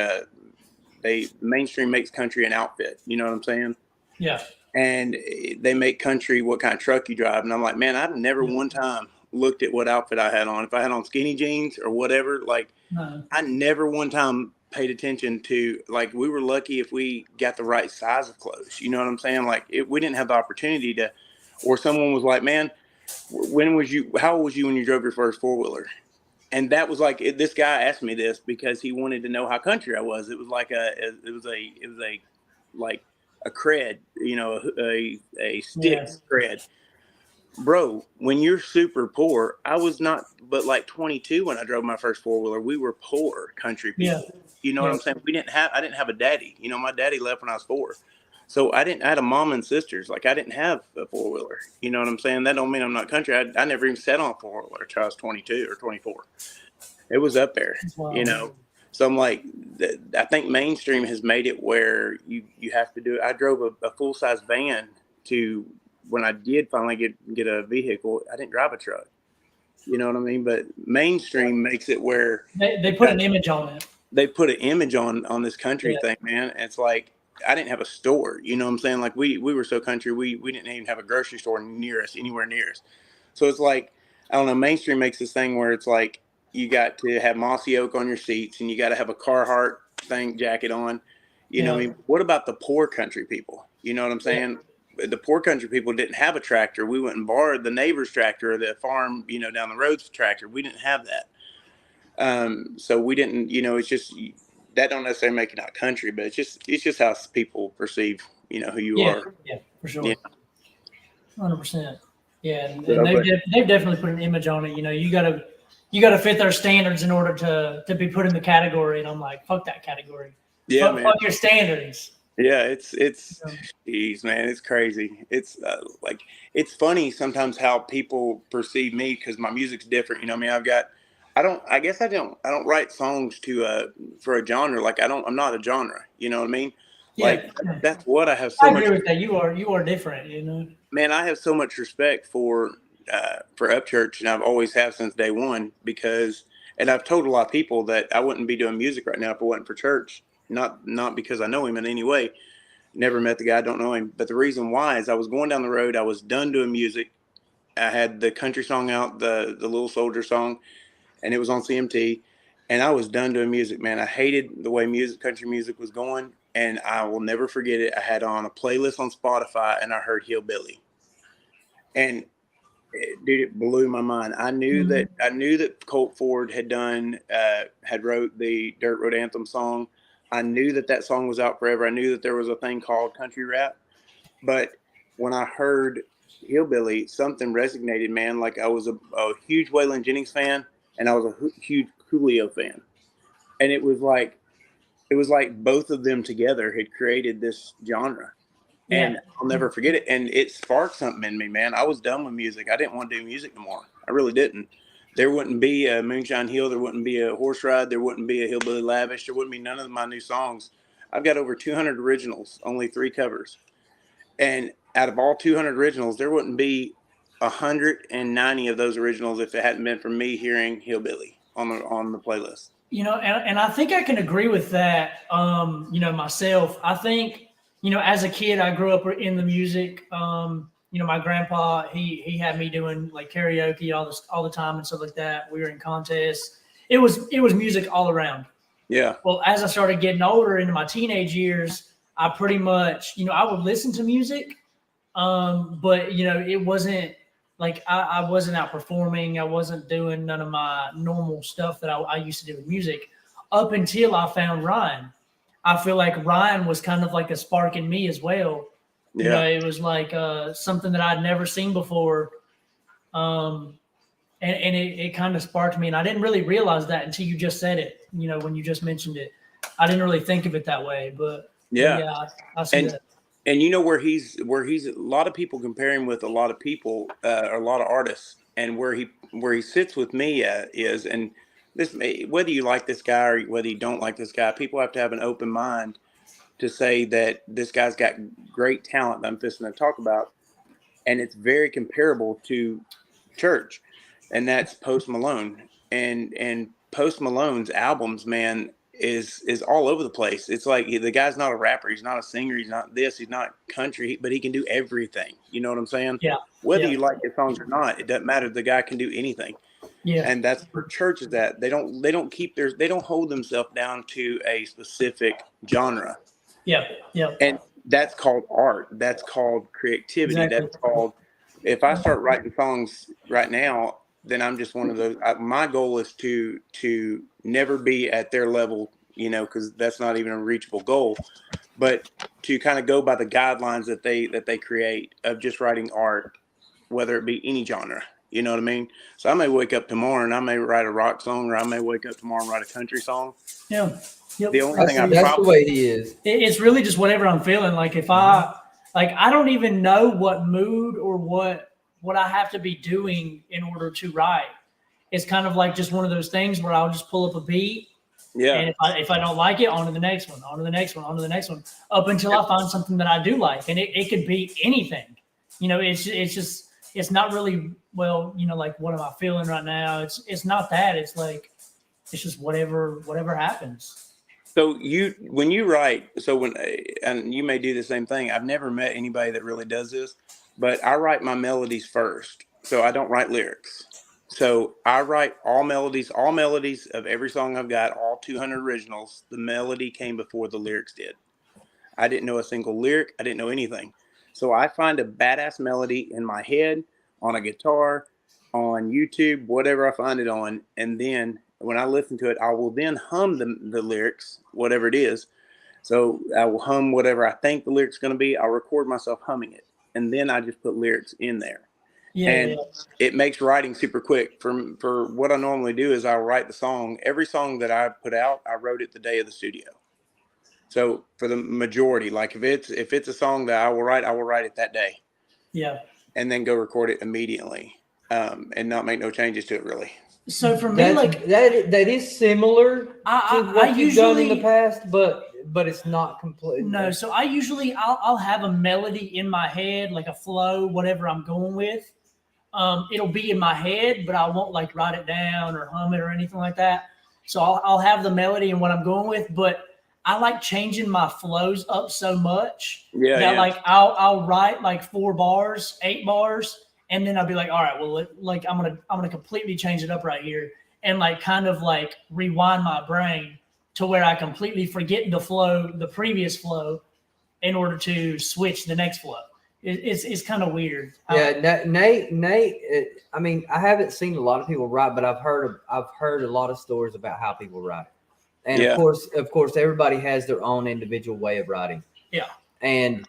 mainstream makes country an outfit. You know what I'm saying? yeah. And they make country what kind of truck you drive. And I'm like, man, I've never one time looked at what outfit I had on. If I had on skinny jeans or whatever, like No. I never one time paid attention to, like, we were lucky if we got the right size of clothes. You know what I'm saying? Like we didn't have the opportunity to, or someone was like, man, how old was you when you drove your first 4-wheeler? And that was like, this guy asked me this because he wanted to know how country I was. It was like like a cred, a stick Yeah, cred. Bro, when you're super poor, I was not but like 22 when I drove my first 4-wheeler. We were poor country yeah, people. You know what yeah. I'm saying? I didn't have a daddy. My daddy left when I was 4. So I had a mom and sisters. Like I didn't have a 4-wheeler. You know what I'm saying? That don't mean I'm not country. I never even sat on a 4-wheeler until I was 22 or 24. It was up there, Wow. So I'm like, I think mainstream has made it where you have to do it. I drove a full size van to when I did finally get a vehicle. I didn't drive a truck. You know what I mean? But mainstream makes it where They put an image on it. they put an image on this country Yeah, thing, man. It's like I didn't have a store. You know what I'm saying? Like we were so country, we didn't even have a grocery store anywhere near us. So it's like, I don't know, mainstream makes this thing where it's like you got to have mossy oak on your seats and you got to have a Carhartt thing jacket on. You know what I yeah, mean? What about the poor country people? You know what I'm yeah. saying? The poor country people didn't have a tractor. We went and borrowed the neighbor's tractor or the farm, down the road's tractor. We didn't have that. So we didn't, it's just, that don't necessarily make it not country, but it's just how people perceive, who you Yeah, are. yeah, for Yeah. sure. 100%. Yeah, But and I was like, they've definitely put an image on it. You gotta fit their standards in order to be put in the category. And I'm like, fuck that category. yeah, Fuck, man. fuck your standards. Yeah, it's, You know? geez, man, it's crazy. It's like, it's funny sometimes how people perceive me because my music's different. I mean, I guess I don't write songs for a genre. Like I'm not a genre. You know what I mean? Yeah, Like yeah. that's what I have I so much. agree with that. You are different. Man, I have so much respect for Upchurch, and I've always have since day one and I've told a lot of people that I wouldn't be doing music right now if it wasn't for church. Not because I know him in any way. Never met the guy, don't know him. But the reason why is I was going down the road. I was done doing music. I had the country song out, the Little Soldier song, and it was on CMT. And I was done doing music, man. I hated the way country music was going, and I will never forget it. I had on a playlist on Spotify, and I heard Hillbilly, and dude, it blew my mind. Mhm. I knew that Colt Ford had wrote the Dirt Road Anthem song. I knew that song was out forever. I knew that there was a thing called country rap, but when I heard Hillbilly, something resonated, man. Like I was a huge Waylon Jennings fan, and I was a huge Coolio fan, and it was like both of them together had created this genre. Yeah, And I'll never forget it. And it sparked something in me, man. I was done with music. I didn't want to do music no more. I really didn't. There wouldn't be a Moonshine Hill. There wouldn't be a Horse Ride. There wouldn't be a Hillbilly Lavish. There wouldn't be none of my new songs. I've got over 200 originals, only 3 covers. And out of all 200 originals, there wouldn't be 190 of those originals if it hadn't been for me hearing Hillbilly on the playlist. And I think I can agree with that. Myself, I think, as a kid, I grew up in the music. My grandpa, he had me doing like karaoke all the time and stuff like that. We were in contests. It was music all around. Yeah. Well, as I started getting older into my teenage years, I pretty much, I would listen to music, but it wasn't like I wasn't out performing. I wasn't doing none of my normal stuff that I used to do with music up until I found Ryan. I feel like Ryan was kind of like a spark in me as well. Yeah. It was like something that I'd never seen before. And it kind of sparked me. And I didn't really realize that until you just said it, when you just mentioned it. I didn't really think of it that way, but yeah, I see that. And where he's a lot of people compare him with a lot of people, or a lot of artists, and where he sits with me is, and this, whether you like this guy or whether you don't like this guy, people have to have an open mind to say that this guy's got great talent that I'm fixing to talk about, and it's very comparable to Church, and that's Post Malone. And Post Malone's albums, man, is all over the place. It's like the guy's not a rapper, he's not a singer, he's not this, he's not country, but he can do everything. You know what I'm saying? Yeah. Whether you like his songs or not, it doesn't matter. The guy can do anything. Yeah. And that's where Church is at. They don't hold themselves down to a specific genre. Yeah. Yeah. And that's called art. That's called creativity. Exactly. That's called, if I start writing songs right now, then I'm just one of those. My goal is to never be at their level, because that's not even a reachable goal, but to kind of go by the guidelines that they create of just writing art, whether it be any genre. You know what I mean? So I may wake up tomorrow and I may write a rock song, or I may wake up tomorrow and write a country song. Yeah. Yep. The only thing That's the way he is. It's really just whatever I'm feeling. Like if I don't even know what mood or what I have to be doing in order to write. It's kind of like just one of those things where I'll just pull up a beat. Yeah. And if I don't like it, on to the next one, on to the next one, on to the next one, up until I find something that I do like. And it could be anything. It's not really, like what am I feeling right now? It's not that. It's like it's just whatever happens. So when you write, and you may do the same thing. I've never met anybody that really does this, but I write my melodies first. So I don't write lyrics. So I write all melodies of every song I've got, all 200 originals. The melody came before the lyrics did. I didn't know a single lyric. I didn't know anything. So I find a badass melody in my head, on a guitar, on YouTube, whatever I find it on, and then when I listen to it, I will then hum the lyrics, whatever it is. So I will hum whatever I think the lyrics going to be. I'll record myself humming it, and then I just put lyrics in there. Yeah, and it makes writing super quick. For what I normally do is I'll write the song. Every song that I put out, I wrote it the day of the studio. So for the majority, like if it's a song that I will write it that day. Yeah. And then go record it immediately, and not make no changes to it really. So for me, that is similar to what you've done in the past, but it's not complete. No, so I'll have a melody in my head, like a flow, whatever I'm going with. It'll be in my head, but I won't like write it down or hum it or anything like that. So I'll have the melody and what I'm going with, but I like changing my flows up so much that like I'll write like 4 bars, 8 bars, and then I'll be like, all right, well, like I'm gonna completely change it up right here, and like kind of like rewind my brain to where I completely forget the previous flow, in order to switch the next flow. It's kind of weird. Yeah, Nate. I mean, I haven't seen a lot of people write, but I've heard a lot of stories about how people write. And of course, everybody has their own individual way of writing. Yeah. And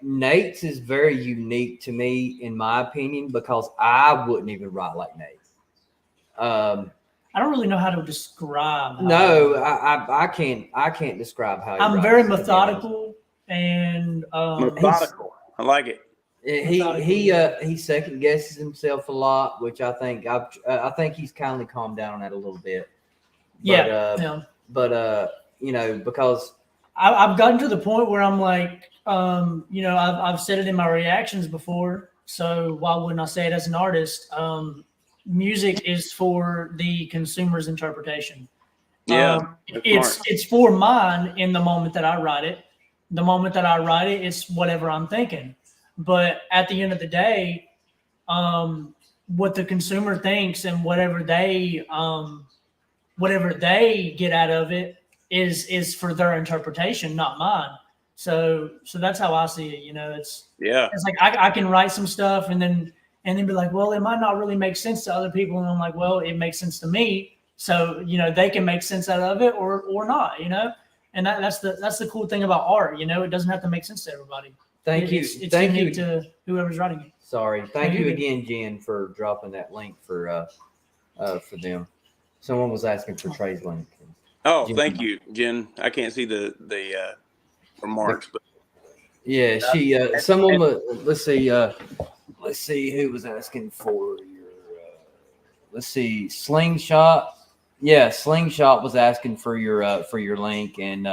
Nate's is very unique to me, in my opinion, because I wouldn't even write like Nate. I don't really know how to describe. I can't describe how. I'm very methodical and methodical. I like it. He second guesses himself a lot, which I think he's kindly calmed down on that a little bit. But because I've gotten to the point where I'm like, I've said it in my reactions before. So why wouldn't I say it as an artist? Music is for the consumer's interpretation. Yeah, that's smart. It's for mine in the moment that I write it. The moment that I write it, it's whatever I'm thinking. But at the end of the day, what the consumer thinks and whatever they get out of it is for their interpretation, not mine. So that's how I see it. Yeah, It's like I can write some stuff and then be like, well, it might not really make sense to other people, and I'm like, well, it makes sense to me. So they can make sense out of it or not. And that's the cool thing about art. It doesn't have to make sense to everybody. Thank you. It's Thank you. unique to whoever's writing it. Sorry. Thank No, you you're again, Jen, for dropping that link for them. Someone was asking for Trey's link. oh, Jen- thank you, Jen. I can't see the remarks, but Yeah, she. Someone. Let's see. Let's see who was asking for your. Let's see. Slingshot. Yeah, Slingshot was asking for your link, and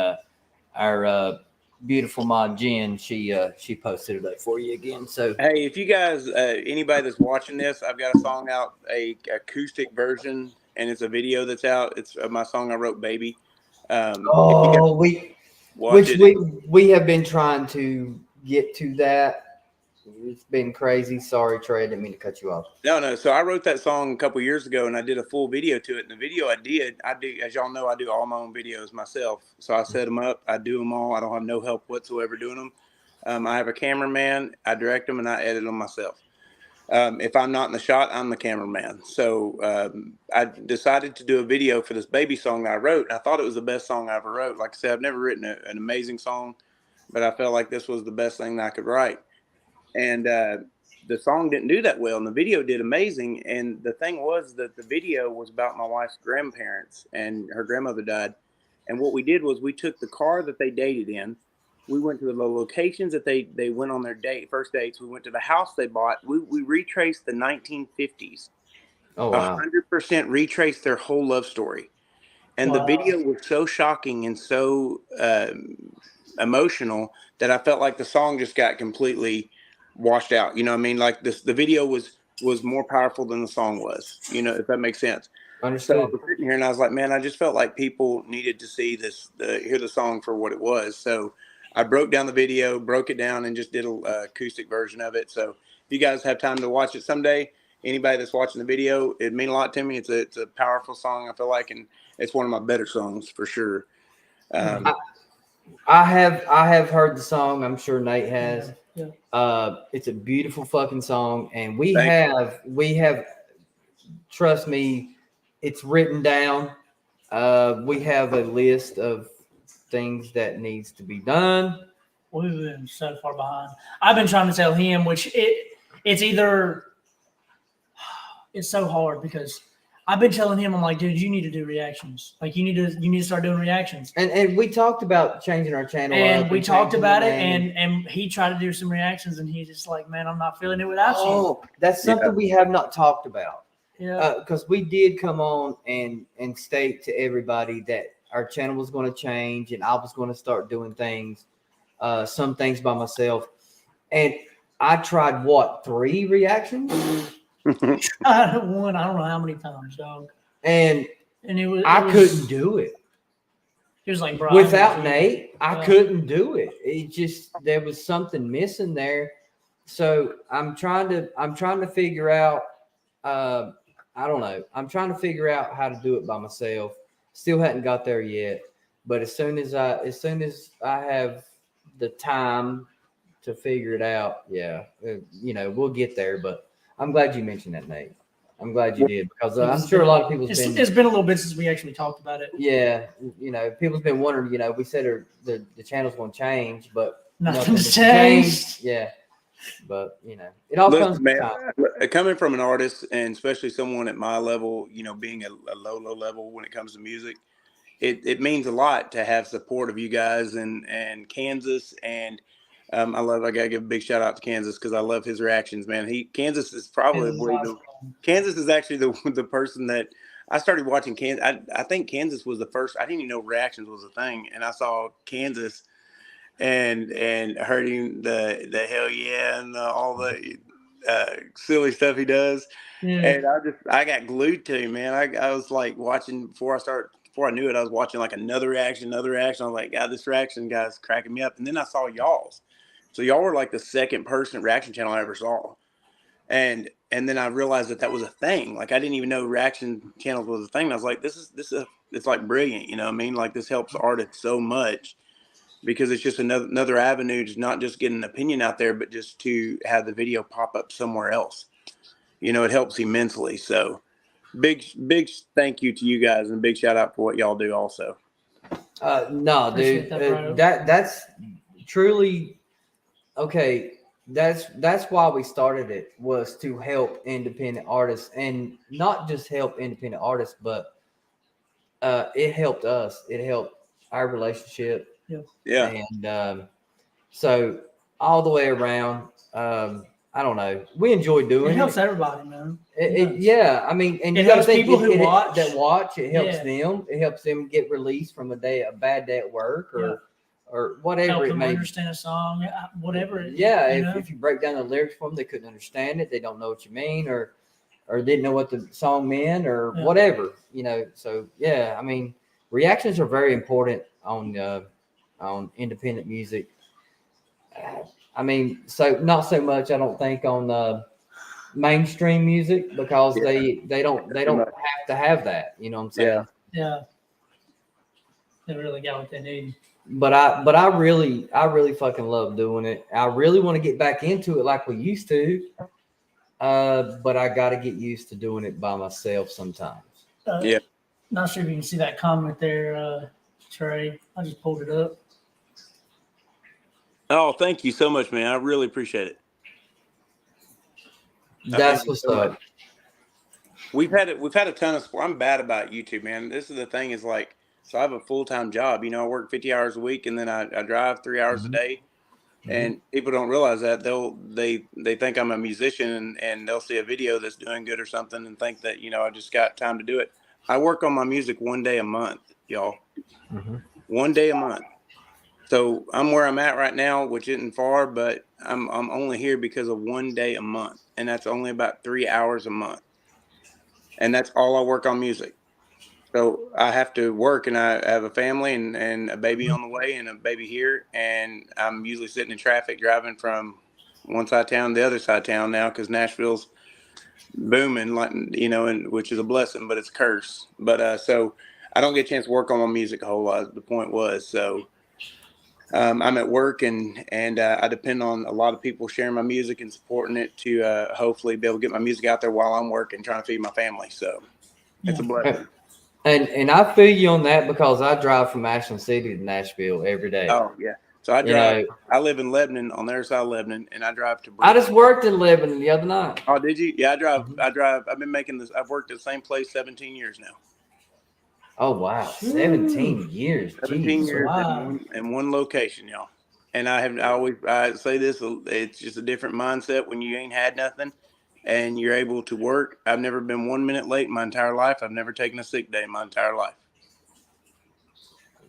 our beautiful mod Jen, she posted it up for you again. So hey, if you guys, anybody that's watching this, I've got a song out, a acoustic version, and it's a video that's out. It's my song I wrote, "Baby." If you guys watch it, we have been trying to get to that. It's been crazy. Sorry, Trey, I didn't mean to cut you off. no. So I wrote that song a couple years ago, and I did a full video to it. And the video I do, as y'all know, I do all my own videos myself. So I set them up, I do them all. I don't have no help whatsoever doing them. I have a cameraman, I direct them, and I edit them myself. If I'm not in the shot, I'm the cameraman. So I decided to do a video for this baby song that I wrote. And I thought it was the best song I ever wrote. Like I said, I've never written an amazing song, but I felt like this was the best thing that I could write. And the song didn't do that well, and the video did amazing. And the thing was that the video was about my wife's grandparents, and her grandmother died. And what we did was we took the car that they dated in. We went to the locations that they went on their first dates. We went to the house they bought. We retraced the 1950s. Oh wow. 100% retraced their whole love story. And the Wow. video was so shocking and so emotional that I felt like the song just got completely washed out. You know what I mean? Like the video was more powerful than the song was, if that makes sense. So I Understood. was sitting here and I was like, man, I just felt like people needed to see hear the song for what it was. So I broke down the video, broke it down, and just did an acoustic version of it. So if you guys have time to watch it someday, anybody that's watching the video, it means a lot to me. It's a powerful song, I feel like, and it's one of my better songs for sure. I have heard the song. I'm sure Nate has. Yeah. It's a beautiful fucking song, and we have trust me, it's written down. We have a list of things that needs to be done. We've been so far behind. I've been trying to tell him, which it's so hard because I've been telling him, I'm like, dude, you need to do reactions. Like you need to start doing reactions. And we talked about changing our channel. And we talked about it, and he tried to do some reactions, and he's just like, man, I'm not feeling it without you. Oh, that's something we have not talked about. Yeah. Because we did come on and state to everybody that our channel was going to change, and I was going to start doing things, some things by myself. And I tried 3 reactions? I don't know how many times, dog. And I couldn't do it. He was like, bro, Without Nate, I couldn't do it. It just, there was something missing there. So I'm trying to figure out, I don't know. I'm trying to figure out how to do it by myself. Still hadn't got there yet. But as soon as I have the time to figure it out, we'll get there. But I'm glad you mentioned that, Nate. I'm glad you did, because I'm sure a lot of people's it's been a little bit since we actually talked about it. Yeah, people's been wondering. We said the channel's going to change, but nothing's changed. Yeah, but it all comes to time. Coming from an artist, and especially someone at my level, being a low level when it comes to music, it means a lot to have support of you guys and Kansas. And I gotta give a big shout out to Kansas because I love his reactions, man. Kansas is actually the person that I started watching Kansas. I think Kansas was the first. I didn't even know reactions was a thing, and I saw Kansas and heard him the hell yeah and all the silly stuff he does, Yeah. and I got glued to him, man. I was like watching before I knew it. I was watching like another reaction. I was like, God, this reaction guy's cracking me up. And then I saw y'all's. So y'all were like the second person reaction channel I ever saw. And then I realized that was a thing. Like I didn't even know reaction channels was a thing. And I was like, this is it's like brilliant. You know what I mean? Like this helps artists so much because it's just another avenue to not just get an opinion out there, but just to have the video pop up somewhere else. You know, it helps immensely. So big thank you to you guys and big shout out for what y'all do also. No, Appreciate dude, that, bro. that's truly okay. That's why we started it, was to help independent artists, and not just help independent artists, but it helped us. It helped our relationship. Yeah. And so all the way around, I don't know. We enjoy doing It helps everybody, man. Yeah, I mean, and It you got to helps think people who watch. that watch. It helps Yeah. them. It helps them get released from a bad day at work or whatever Help it them may. understand a song, whatever. Yeah, you know? if you break down the lyrics for them, they couldn't understand it. They don't know what you mean, or didn't know what the song meant, or whatever. You know. So yeah, I mean, reactions are very important on independent music. I mean, so not so much, I don't think, on mainstream music, because they don't have to have that. You know what I'm saying? Yeah. They really got what they need. But I really fucking love doing it. I really want to get back into it like we used to. But I got to get used to doing it by myself sometimes. Not sure if you can see that comment there, Trey. I just pulled it up. Oh, thank you so much, man. I really appreciate it. That's what's up. We've had a ton of support. I'm bad about YouTube, man. This is the thing, is like, so I have a full-time job. You know, I work 50 hours a week, and then I drive 3 hours a day. And people don't realize that. They think I'm a musician, and they'll see a video that's doing good or something and think that, you know, I just got time to do it. I work on my music one day a month, y'all. 1 day a month. So I'm where I'm at right now, which isn't far, but I'm only here because of 1 day a month, and that's only about 3 hours a month, and that's all I work on music. So I have to work, and I have a family and a baby on the way and a baby here, and I'm usually sitting in traffic driving from one side of town to the other side of town now, because Nashville's booming, like, you know, and which is a blessing, but it's a curse. But so I don't get a chance to work on my music a whole lot. The point was, so. I'm at work, and I depend on a lot of people sharing my music and supporting it to hopefully be able to get my music out there while I'm working, trying to feed my family. So it's a blessing. And I feel you on that, because I drive from Ashland City to Nashville every day. Oh yeah. So I drive. I live in Lebanon, on their side of Lebanon, and I drive to. I just worked in Lebanon the other night. Oh, did you? Yeah, I drive. I've been making this. I've worked at the same place 17 years now. Oh wow, 17 years. 17 years wow. in one location, y'all. And I say this, it's just a different mindset when you ain't had nothing and you're able to work. I've never been 1 minute late in my entire life. I've never taken a sick day in my entire life.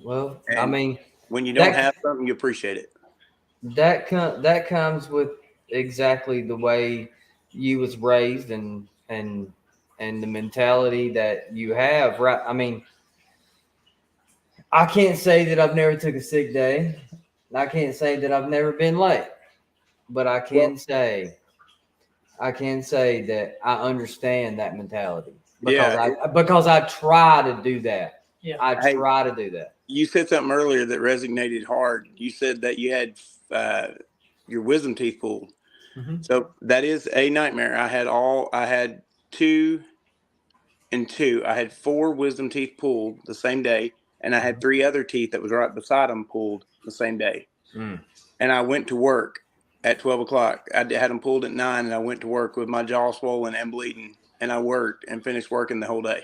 Well, and I mean, when you don't have something, you appreciate it. That comes with exactly the way you was raised and the mentality that you have, right? I mean, I can't say that I've never took a sick day. I can't say that I've never been late, but I can say that I understand that mentality, because I try to do that. Yeah. I try to do that. You said something earlier that resonated hard. You said that you had your wisdom teeth pulled. So that is a nightmare. I had 2 and 2. I had 4 wisdom teeth pulled the same day, and I had 3 other teeth that was right beside them pulled the same day. And I went to work at 12 o'clock. I had them pulled at 9, and I went to work with my jaw swollen and bleeding, and I worked and finished working the whole day.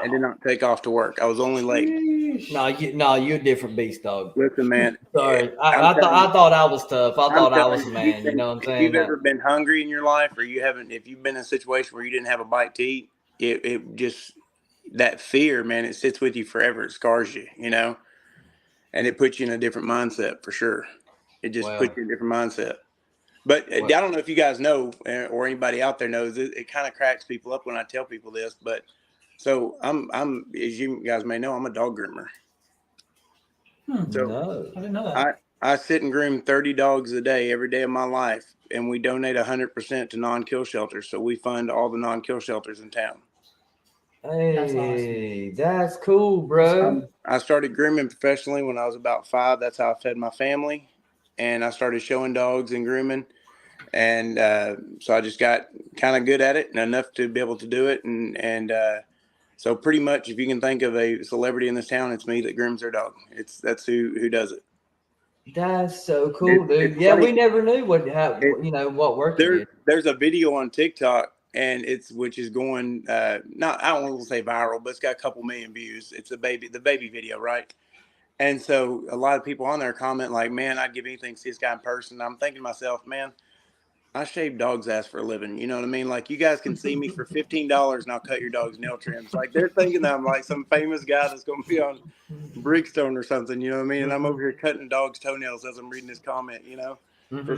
And did not take off to work. I was only late. You're a different beast, dog. Listen, man. Sorry, I thought I was tough. I thought I was a man. You know what I'm saying? If you've ever been hungry in your life, or if you've been in a situation where you didn't have a bite to eat, it just that fear, man, it sits with you forever. It scars you, you know, and it puts you in a different mindset for sure. It just Well, puts you in a different mindset. But I what? don't know if you guys know or anybody out there knows it kind of cracks people up when I tell people this, but so I'm as you guys may know, I'm a dog groomer. So No. I didn't know that. I sit and groom 30 dogs a day every day of my life, and we donate 100% to non-kill shelters. So we fund all the non-kill shelters in town. Hey, that's cool, bro. I started grooming professionally when I was about 5. That's how I fed my family, and I started showing dogs and grooming, and so I just got kind of good at it and enough to be able to do it, and so pretty much, if you can think of a celebrity in this town, it's me that grooms their dog. That's who does it. That's so cool, dude. It's Yeah, funny. we never knew what work you did. There's a video on TikTok, and which is going not, I don't want to say viral, but it's got a couple million views. It's the baby video, right? And so a lot of people on there comment like, "Man, I'd give anything to see this guy in person." I'm thinking to myself, man, I shave dogs' ass for a living. You know what I mean? Like, you guys can see me for $15 and I'll cut your dog's nail trims. Like, they're thinking that I'm like some famous guy that's going to be on Brickstone or something. You know what I mean? And I'm over here cutting dogs' toenails as I'm reading this comment, you know, for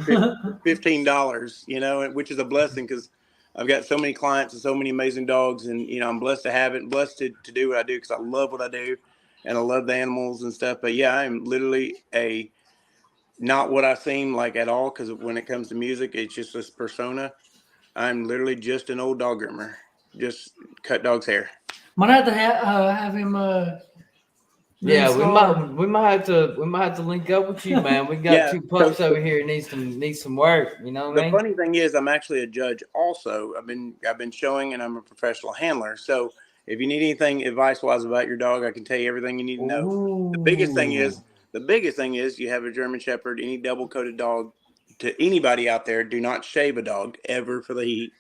$15, you know, which is a blessing because I've got so many clients and so many amazing dogs. And, you know, I'm blessed to have it and blessed to do what I do because I love what I do and I love the animals and stuff. But yeah, I'm literally not what I seem like at all, because when it comes to music, it's just this persona. I'm literally just an old dog groomer, just cut dogs' hair. Might have to have him. Yeah, reinstall- we might have to link up with you, man. We got Yeah, 2 pups over here need some work. You know what I The mean? funny thing is, I'm actually a judge also. I've been showing, and I'm a professional handler. So if you need anything advice wise about your dog, I can tell you everything you need to know. Ooh. The biggest thing is you have a German Shepherd, any double coated dog. To anybody out there, do not shave a dog ever for the heat.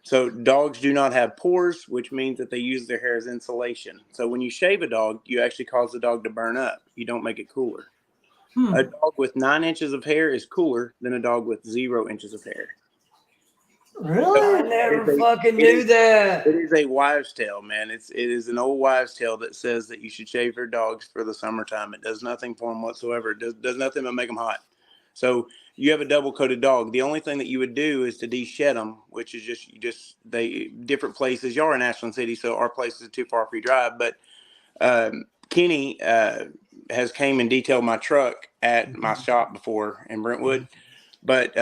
So dogs do not have pores, which means that they use their hair as insulation. So when you shave a dog, you actually cause the dog to burn up. You don't make it cooler. A dog with 9 inches of hair is cooler than a dog with 0 inches of hair. Really? I never fucking knew that. It is a wives' tale, man. It is an old wives' tale that says that you should shave your dogs for the summertime. It does nothing for them whatsoever. It does nothing but make them hot. So you have a double coated dog. The only thing that you would do is to de-shed them, which is they different places. Y'all are in Ashland City, so our place is too far for you to drive. But Kenny has came and detailed my truck at my shop before in Brentwood. But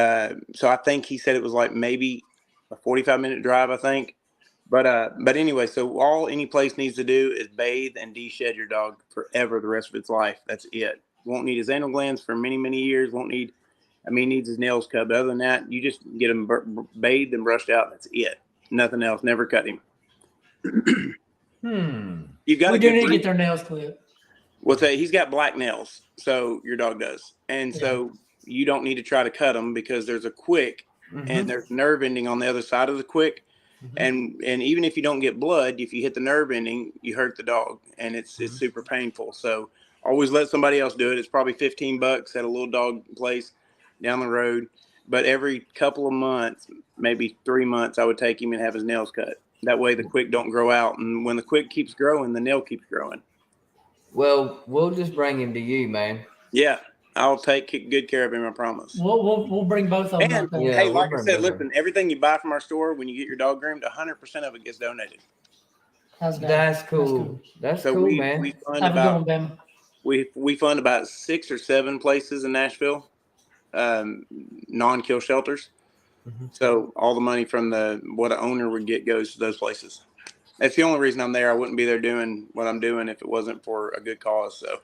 so I think he said it was like maybe a 45-minute drive, I think. But anyway, so all any place needs to do is bathe and de-shed your dog forever, the rest of its life. That's it. Won't need his anal glands for many, many years. He needs his nails cut. But other than that, you just get him bathed and brushed out. That's it. Nothing else. Never cut him. You got We do need to get their nails clipped. Well, say he's got black nails, so your dog does, and so you don't need to try to cut them because there's a quick and there's nerve ending on the other side of the quick, and even if you don't get blood, if you hit the nerve ending, you hurt the dog, and it's super painful. So always let somebody else do it. It's probably $15 at a little dog place down the road, but every couple of months, maybe 3 months, I would take him and have his nails cut. That way the quick don't grow out, and when the quick keeps growing, the nail keeps growing. Well, we'll just bring him to you, man. Yeah, I'll take good care of him, I promise. We'll bring both of them. And Yeah, hey, we'll like I bring said, both of listen, everything you buy from our store when you get your dog groomed, 100% of it gets donated. That's cool. That's So cool, we man. fund Have a good about one, Ben. we fund about 6 or 7 places in Nashville, non-kill shelters. So all the money from what an owner would get goes to those places. That's the only reason I'm there. I wouldn't be there doing what I'm doing if it wasn't for a good cause. So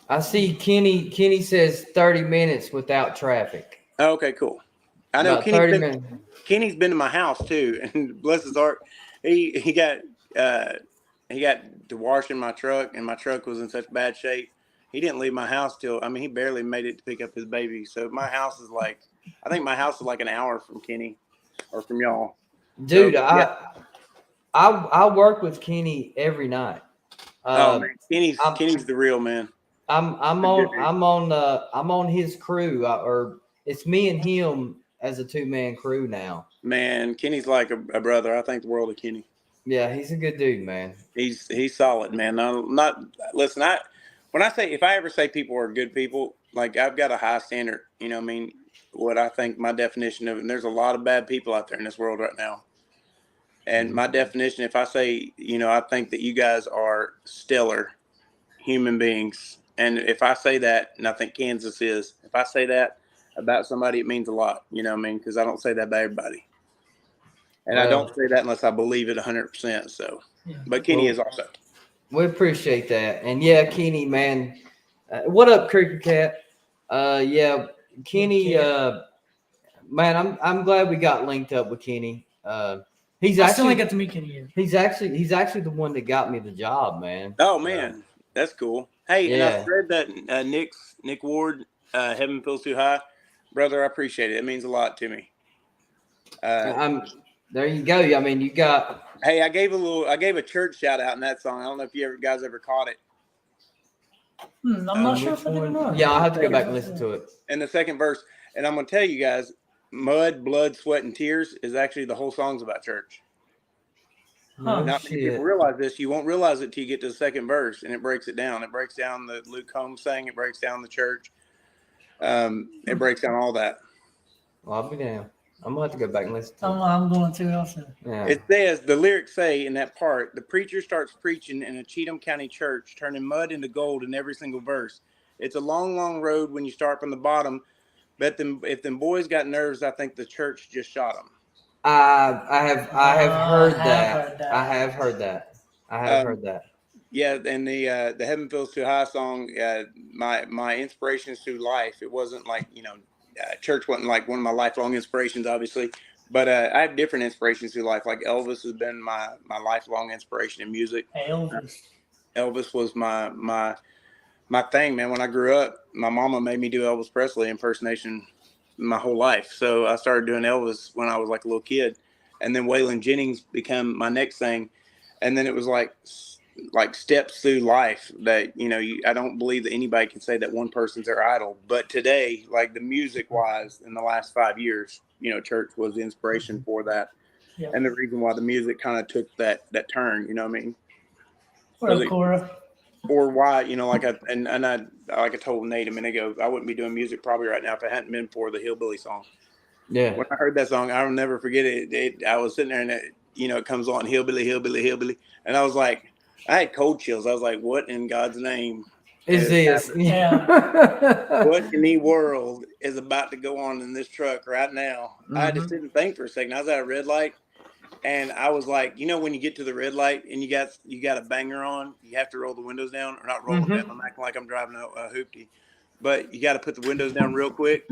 I see Kenny says 30 minutes without traffic. okay, cool. I know About 30 minutes. Kenny's been to my house too, and bless his heart, he got to washing my truck, and my truck was in such bad shape. He didn't leave my house he barely made it to pick up his baby. So my house is like an hour from Kenny or from y'all. Dude, So, yeah. I work with Kenny every night. Oh man, Kenny's the real man. I'm on his crew, or it's me and him as a 2-man crew now. Man, Kenny's like a brother. I think the world of Kenny. Yeah, he's a good dude, man. He's solid, man. Not listen. When I say if I ever say people are good people, like I've got a high standard. You know, what I mean, what I think my definition of, and there's a lot of bad people out there in this world right now. And my definition, if I say, I think that you guys are stellar human beings, and if I say that, and I think Kansas is, if I say that about somebody, it means a lot. You know what I mean? Because I don't say that about everybody. And I don't say that unless I believe it 100%. So, but Kenny is also. We appreciate that. And yeah, Kenny, man. What up, Cricket Cat? Yeah, Kenny, man, I'm glad we got linked up with Kenny. He's I still actually ain't got to meet Kenny yet. he's actually the one that got me the job, man. Oh man, that's cool. Hey, and Yeah. I read that Nick Ward, Heaven Feels Too High, brother. I appreciate it. It means a lot to me. There you go. I mean, you got. Hey, I gave a church shout out in that song. I don't know if you guys ever caught it. I'm not sure if I did or not. Yeah, I'll have to go back and listen to it. In the second verse, and I'm gonna tell you guys, mud, blood, sweat, and tears is actually the whole song's about church. Huh. Now, if you realize this, you won't realize it till you get to the second verse, and it breaks it down. It breaks down the Luke Combs thing. It breaks down the church. It breaks down all that. Well, I'll be down. I'm gonna have to go back and listen to it. I'm going to also. Yeah. It says, the lyrics say in that part, the preacher starts preaching in a Cheatham County church, turning mud into gold in every single verse. It's a long, long road when you start from the bottom. But if them boys got nerves, I think the church just shot them. I have heard that. I have heard that. Yeah, and the Heaven Feels Too High song, my inspirations through life, it wasn't like, church wasn't like one of my lifelong inspirations, obviously. But I have different inspirations through life. Like Elvis has been my lifelong inspiration in music. Hey, Elvis was my thing, man. When I grew up, my mama made me do Elvis Presley impersonation my whole life. So I started doing Elvis when I was like a little kid. And then Waylon Jennings became my next thing. And then it was like steps through life that, I don't believe that anybody can say that one person's their idol. But today, like the music wise, in the last 5 years, church was the inspiration for that. Yeah. And the reason why the music kind of took that turn, you know what I mean? What up, Cora? Or why, like I told Nate a minute ago, I wouldn't be doing music probably right now if it hadn't been for the Hillbilly song. Yeah. When I heard that song, I'll never forget it. I was sitting there and it comes on Hillbilly, Hillbilly, Hillbilly. And I was like, I had cold chills. I was like, what in God's name is this? Yeah. What in the world is about to go on in this truck right now? Mm-hmm. I just didn't think for a second. I was at a red light. And I was like, when you get to the red light and you got a banger on, you have to roll the windows down, or not roll them down. I'm acting like I'm driving a hoopty, but you got to put the windows down real quick.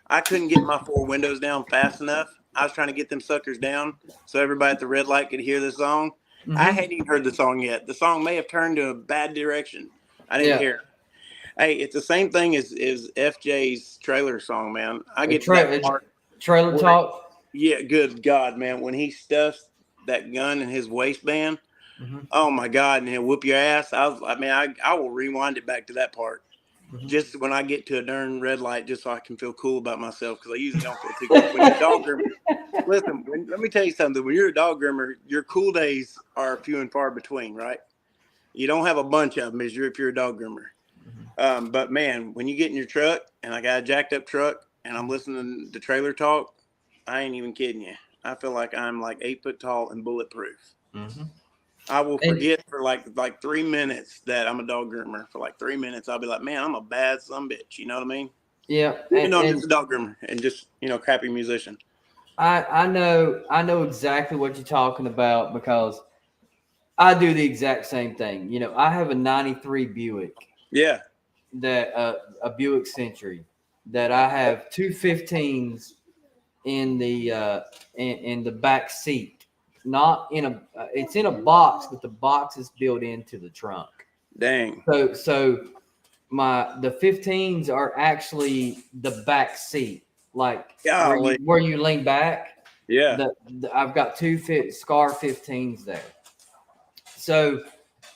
I couldn't get my 4 windows down fast enough. I was trying to get them suckers down so everybody at the red light could hear the song. I hadn't even heard the song yet. The song may have turned to a bad direction. I didn't hear it. Hey, it's the same thing as FJ's trailer song, man. I get to that part. Trailer talk. Yeah, good God, man. When he stuffs that gun in his waistband, oh my God, and he'll whoop your ass. I will rewind it back to that part. Just when I get to a darn red light, just so I can feel cool about myself, because I usually don't feel too cool. When you're a dog groomer, listen, let me tell you something. When you're a dog groomer, your cool days are few and far between, right? You don't have a bunch of them if you're a dog groomer. But man, when you get in your truck, and I got a jacked up truck, and I'm listening to trailer talk, I ain't even kidding you. I feel like I'm like 8 foot tall and bulletproof. I will forget for like 3 minutes that I'm a dog groomer. For like 3 minutes, I'll be like, man, I'm a bad sumbitch. You know what I mean? Yeah. I'm just a dog groomer and just, crappy musician. I know exactly what you're talking about, because I do the exact same thing. I have a 93 Buick. Yeah. That a Buick Century that I have 2 15s in the back seat, not in a. It's in a box, but the box is built into the trunk. Dang. So the 15s are actually the back seat, like where you lean back. Yeah. I've got 2 Scar 15s there. So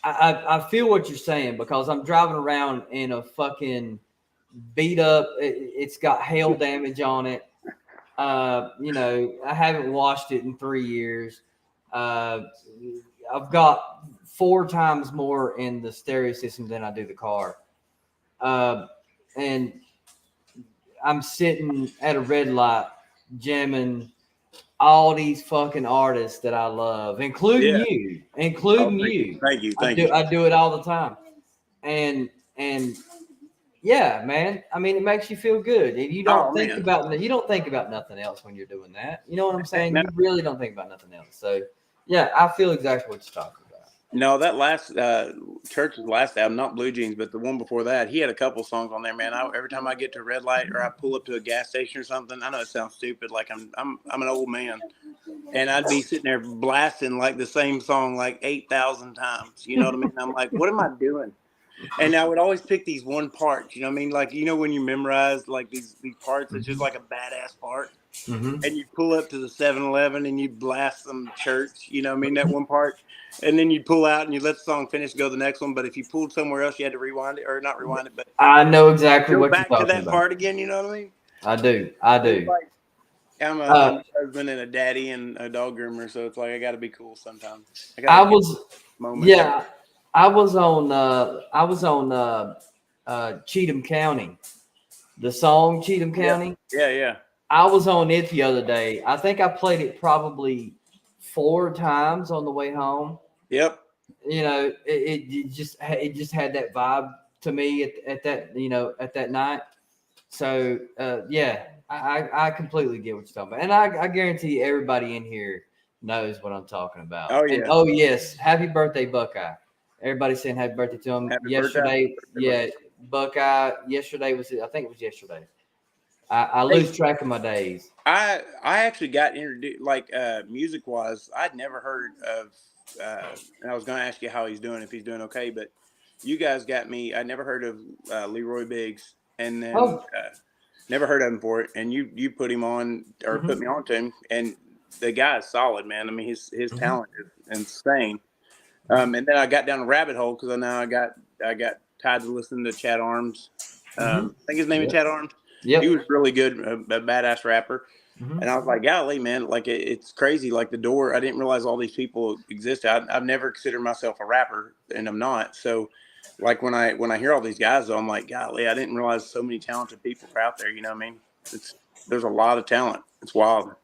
I feel what you're saying, because I'm driving around in a fucking beat up. It's got hail damage on it. I haven't washed it in 3 years. I've got 4 times more in the stereo system than I do the car. And I'm sitting at a red light jamming all these fucking artists that I love, including Yeah. you, Oh, thank you. Thank you. I do it all the time. And yeah, man. I mean, it makes you feel good. And you don't Oh, think man. about nothing else when you're doing that. You know what I'm saying? You really don't think about nothing else. So yeah, I feel exactly what you're talking about. No, that last Church's last album, not Blue Jeans, but the one before that, he had a couple songs on there, man. Every time I get to a red light or I pull up to a gas station or something, I know it sounds stupid, like I'm an old man, and I'd be sitting there blasting like the same song like 8,000 times. You know what I mean? I'm like, what am I doing? And I would always pick these one parts. You know what I mean? Like, you know, when you memorize like these parts, it's just like a badass part. Mm-hmm. And you pull up to the 7-Eleven and you blast some Church, you know what I mean, that one part. And then you pull out and you let the song finish, go to the next one. But if you pulled somewhere else, you had to rewind it, or not rewind it, but I know exactly go what you're back to talking that about. part again, you know what I mean? I do. It's like, I'm a husband and a daddy and a dog groomer, so it's like I got to be cool sometimes. I was on Cheatham County, the song Cheatham County. Yeah. I was on it the other day. I think I played it probably 4 times on the way home. Yep. You know, it just had that vibe to me at that, you know, at that night. So yeah, I completely get what you're talking about, and I guarantee everybody in here knows what I'm talking about. Oh, yeah. And oh yes, happy birthday, Buckeye! Everybody's saying happy birthday to him. Happy Yesterday, birthday. Buckeye. Yesterday I think it was yesterday. I lose track of my days. I actually got introduced, like music wise. I'd never heard of. And I was going to ask you how he's doing, if he's doing okay. But you guys got me. I never heard of Leroy Biggs, and then never heard of him for it. And you put him on, or put me on to him, and the guy is solid, man. I mean, his talent is insane. And then I got down a rabbit hole because I got tied to listening to Chad Arms. I think his name is Chad Arms. Yep. He was really good, a badass rapper. And I was like, golly, man, like it's crazy. Like the door, I didn't realize all these people existed. I've never considered myself a rapper, and I'm not. So like when I hear all these guys, though, I'm like, golly, I didn't realize so many talented people are out there. You know what I mean? There's a lot of talent. It's wild.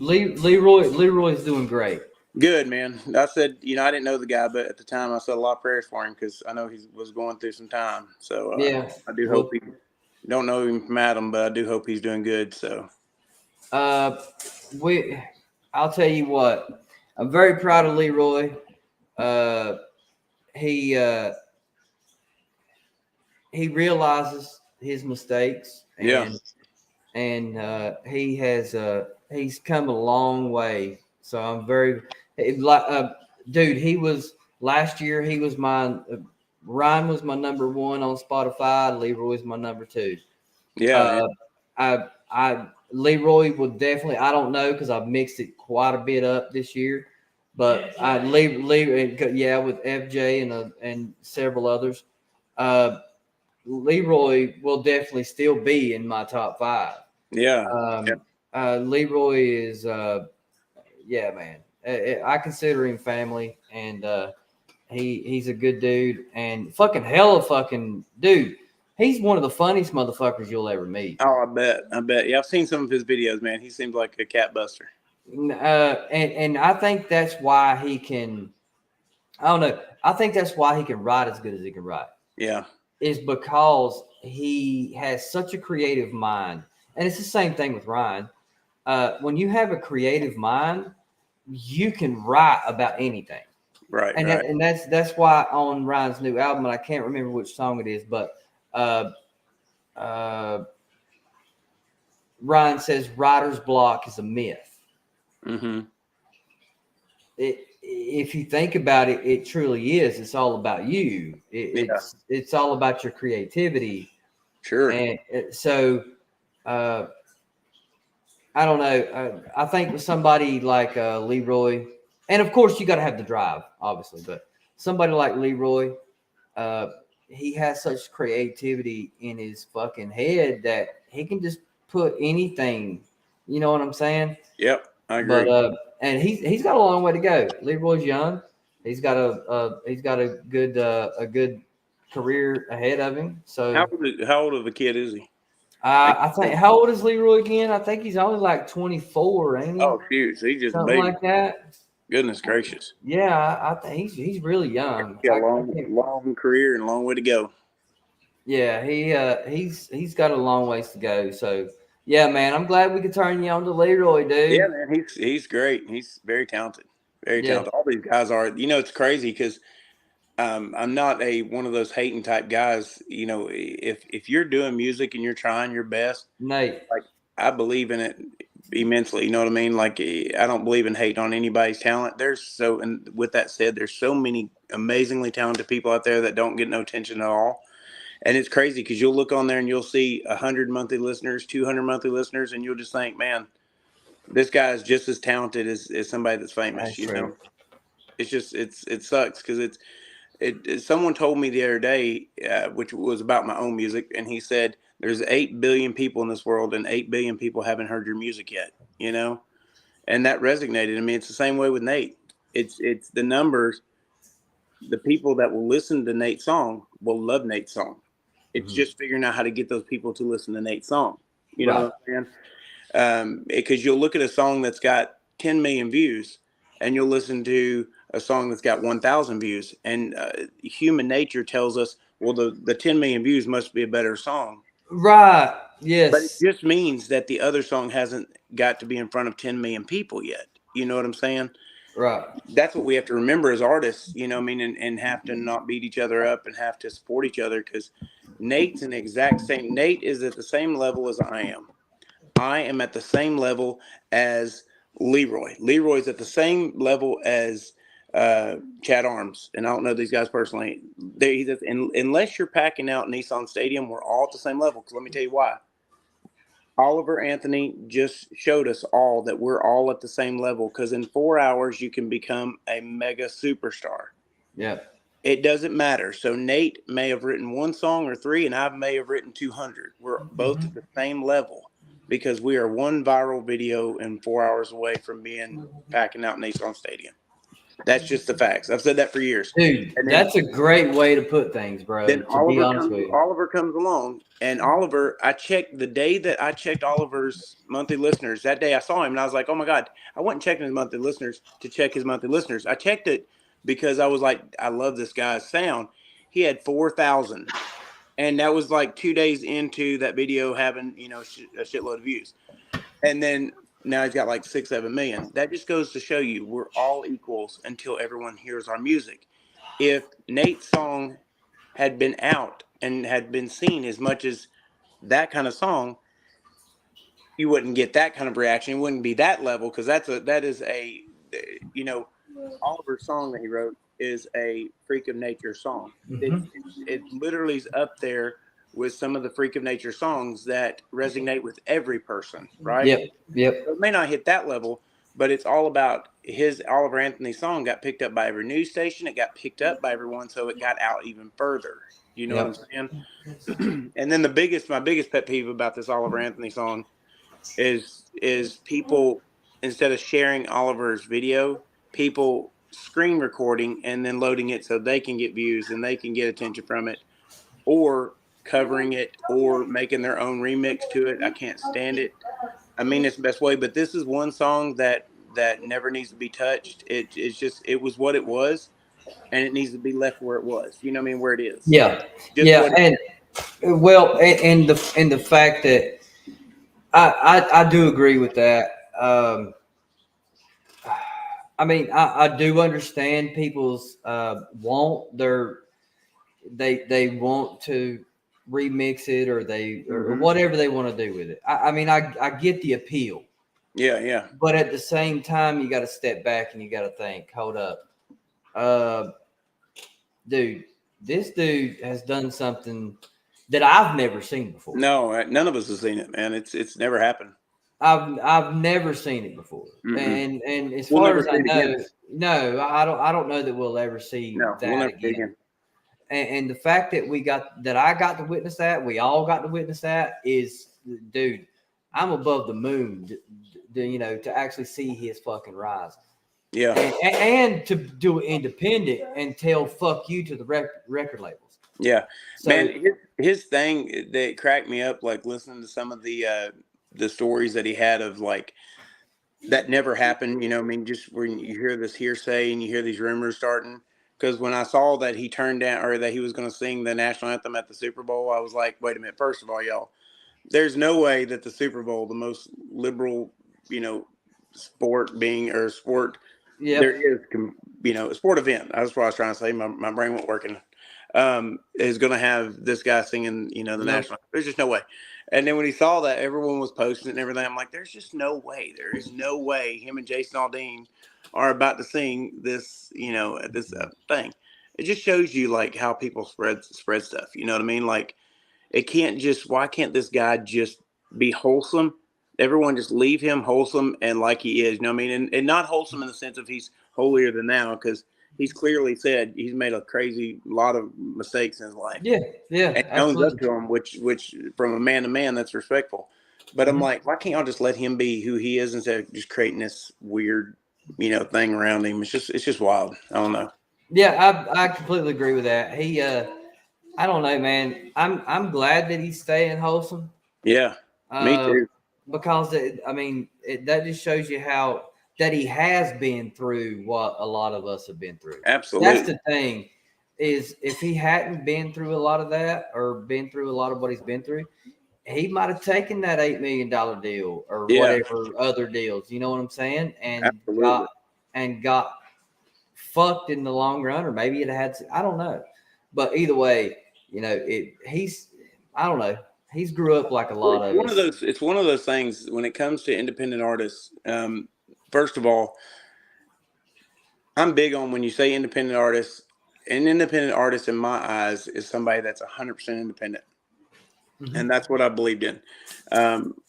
Leroy's doing great. Good, man. I said, you know, I didn't know the guy, but at the time I said a lot of prayers for him because I know he was going through some time. So yeah, I do hope he. Don't know him from Adam, but I do hope he's doing good. So, I'll tell you what, I'm very proud of Leroy. He realizes his mistakes, and he's come a long way. So I'm very dude. He was last year. He was Ryan was my number 1 on Spotify. Leroy's my number 2. Yeah. Leroy will definitely. I don't know because I've mixed it quite a bit up this year, but with FJ and several others. Leroy will definitely still be in my top 5. Leroy is man. I consider him family, and he's a good dude, and fucking dude. He's one of the funniest motherfuckers you'll ever meet. Oh, I bet. Yeah, I've seen some of his videos, man. He seems like a cat buster. And I think that's why he can. I don't know. I think that's why he can write as good as he can write. Yeah, is because he has such a creative mind, and it's the same thing with Ryan. When you have a creative mind, you can write about anything. Right. And that's why on Ryan's new album, and I can't remember which song it is, but Ryan says writer's block is a myth. If you think about it, it truly is. It's all about you. It's all about your creativity. Sure. And so I don't know. I think with somebody like Leroy, and of course you got to have the drive, obviously, but somebody like Leroy, he has such creativity in his fucking head that he can just put anything. You know what I'm saying? Yep, I agree. But and he's got a long way to go. Leroy's young. He's got a good career ahead of him. So How old of a kid is he? I think, how old is Leroy again? I think he's only like 24, ain't he? Oh, shoot. He's just a Something baby. like that. Goodness gracious. Yeah, I think he's really young. Got a long career and a long way to go. Yeah, he's got a long ways to go. So yeah, man, I'm glad we could turn you on to Leroy, dude. Yeah, man, he's great. He's very talented. Very Yeah. talented. All these guys are. It's crazy because I'm not one of those hating type guys. If you're doing music and you're trying your best, Nate. like I believe in it immensely. You know what I mean? Like I don't believe in hating on anybody's talent. And with that said, there's so many amazingly talented people out there that don't get no attention at all. And it's crazy because you'll look on there and you'll see 100 monthly listeners, 200 monthly listeners, and you'll just think, man, this guy is just as talented as somebody that's famous. That's true. It's just it sucks because someone told me the other day, which was about my own music, and he said there's 8 billion people in this world, and 8 billion people haven't heard your music yet. And that resonated. I mean, it's the same way with Nate. It's the numbers. The people that will listen to Nate's song will love Nate's song. It's just figuring out how to get those people to listen to Nate's song. You know what I'm saying? Because you'll look at a song that's got 10 million views, and you'll listen to a song that's got 1,000 views. And human nature tells us, well, the 10 million views must be a better song. Right. Yes. But it just means that the other song hasn't got to be in front of 10 million people yet. You know what I'm saying? Right. That's what we have to remember as artists, and have to not beat each other up and have to support each other, because Nate is at the same level as I am. I am at the same level as Leroy. Leroy's at the same level as Chad Arms, and I don't know these guys personally. Unless you're packing out Nissan Stadium, we're all at the same level. Because let me tell you why. Oliver Anthony just showed us all that we're all at the same level, because in 4 hours you can become a mega superstar. Yeah. It doesn't matter. So Nate may have written one song or 3, and I may have written 200. We're both at the same level because we are one viral video and 4 hours away from packing out Nissan Stadium. That's just the facts. I've said that for years. Dude, that's a great way to put things, bro. Then Oliver Oliver comes along, and Oliver, the day that I checked Oliver's monthly listeners, that day I saw him, and I was like, oh my God, I wasn't checking his monthly listeners to check his monthly listeners. I checked it because I was like, I love this guy's sound. He had 4,000, and that was like 2 days into that video having, a shitload of views. And then now he's got like 6-7 million. That just goes to show you we're all equals until everyone hears our music. If Nate's song had been out and had been seen as much as that kind of song, you wouldn't get that kind of reaction. It wouldn't be that level, because that is Oliver's song that he wrote is a freak of nature song. It literally is up there with some of the freak of nature songs that resonate with every person, right? Yep. So it may not hit that level, but it's all about his Oliver Anthony song got picked up by every news station. It got picked up by everyone, so it got out even further. You know what I'm saying? And then my biggest pet peeve about this Oliver Anthony song is people, instead of sharing Oliver's video, people screen recording and then loading it so they can get views and they can get attention from it, or covering it or making their own remix to it. I can't stand it. I mean, it's the best way, but this is one song that never needs to be touched. It was what it was, and it needs to be left where it was. You know what I mean? Where it is. Yeah. And the fact that I do agree with that. I mean, I do understand people's want they want to remix it, or or whatever they want to do with it. I mean, I get the appeal. Yeah. But at the same time, you got to step back and you got to think, hold up. Dude, this dude has done something that I've never seen before. No, none of us have seen it, man. It's never happened. I've never seen it before. And as far as I know, no, I don't know that we'll ever see that again. And the fact that I got to witness that, we all got to witness that, is, dude, I'm above the moon, to actually see his fucking rise. Yeah. And to do it independent and tell fuck you to the record labels. Yeah. So, Man, his thing that cracked me up, like listening to some of the stories that he had of like that never happened, I mean, just when you hear this hearsay and you hear these rumors starting. Because when I saw that he turned down or that he was going to sing the national anthem at the Super Bowl, I was like, wait a minute. First of all, y'all, there's no way that the Super Bowl, the most liberal, sport being or sport there is, a sport event. That's what I was trying to say. My brain wasn't working. Is going to have this guy singing, the national. There's just no way. And then when he saw that, everyone was posting it and everything. I'm like, there's just no way. There is no way him and Jason Aldean are about to sing this, this thing. It just shows you like how people spread stuff. You know what I mean? Like it can't just. Why can't this guy just be wholesome? Everyone just leave him wholesome and like he is. You know what I mean? And not wholesome in the sense of he's holier than thou, because he's clearly said he's made a crazy lot of mistakes in his life. Yeah, and owns up to him, which from a man to man, that's respectful. But I'm like, why can't y'all just let him be who he is instead of just creating this weird, thing around him? It's just wild. I don't know. Yeah, I completely agree with that. He, I don't know, man. I'm glad that he's staying wholesome. Yeah, me too. Because that just shows you how that he has been through what a lot of us have been through. Absolutely. That's the thing, is if he hadn't been through a lot of that or been through a lot of what he's been through, he might have taken that $8 million deal or whatever other deals. You know what I'm saying? And got fucked in the long run, or maybe it had. I don't know, but either way, I don't know. He's grew up like a lot of us. It's one of those things when it comes to independent artists. First of all, I'm big on when you say independent artists. An independent artist, in my eyes, is somebody that's 100% independent, and that's what I believed in.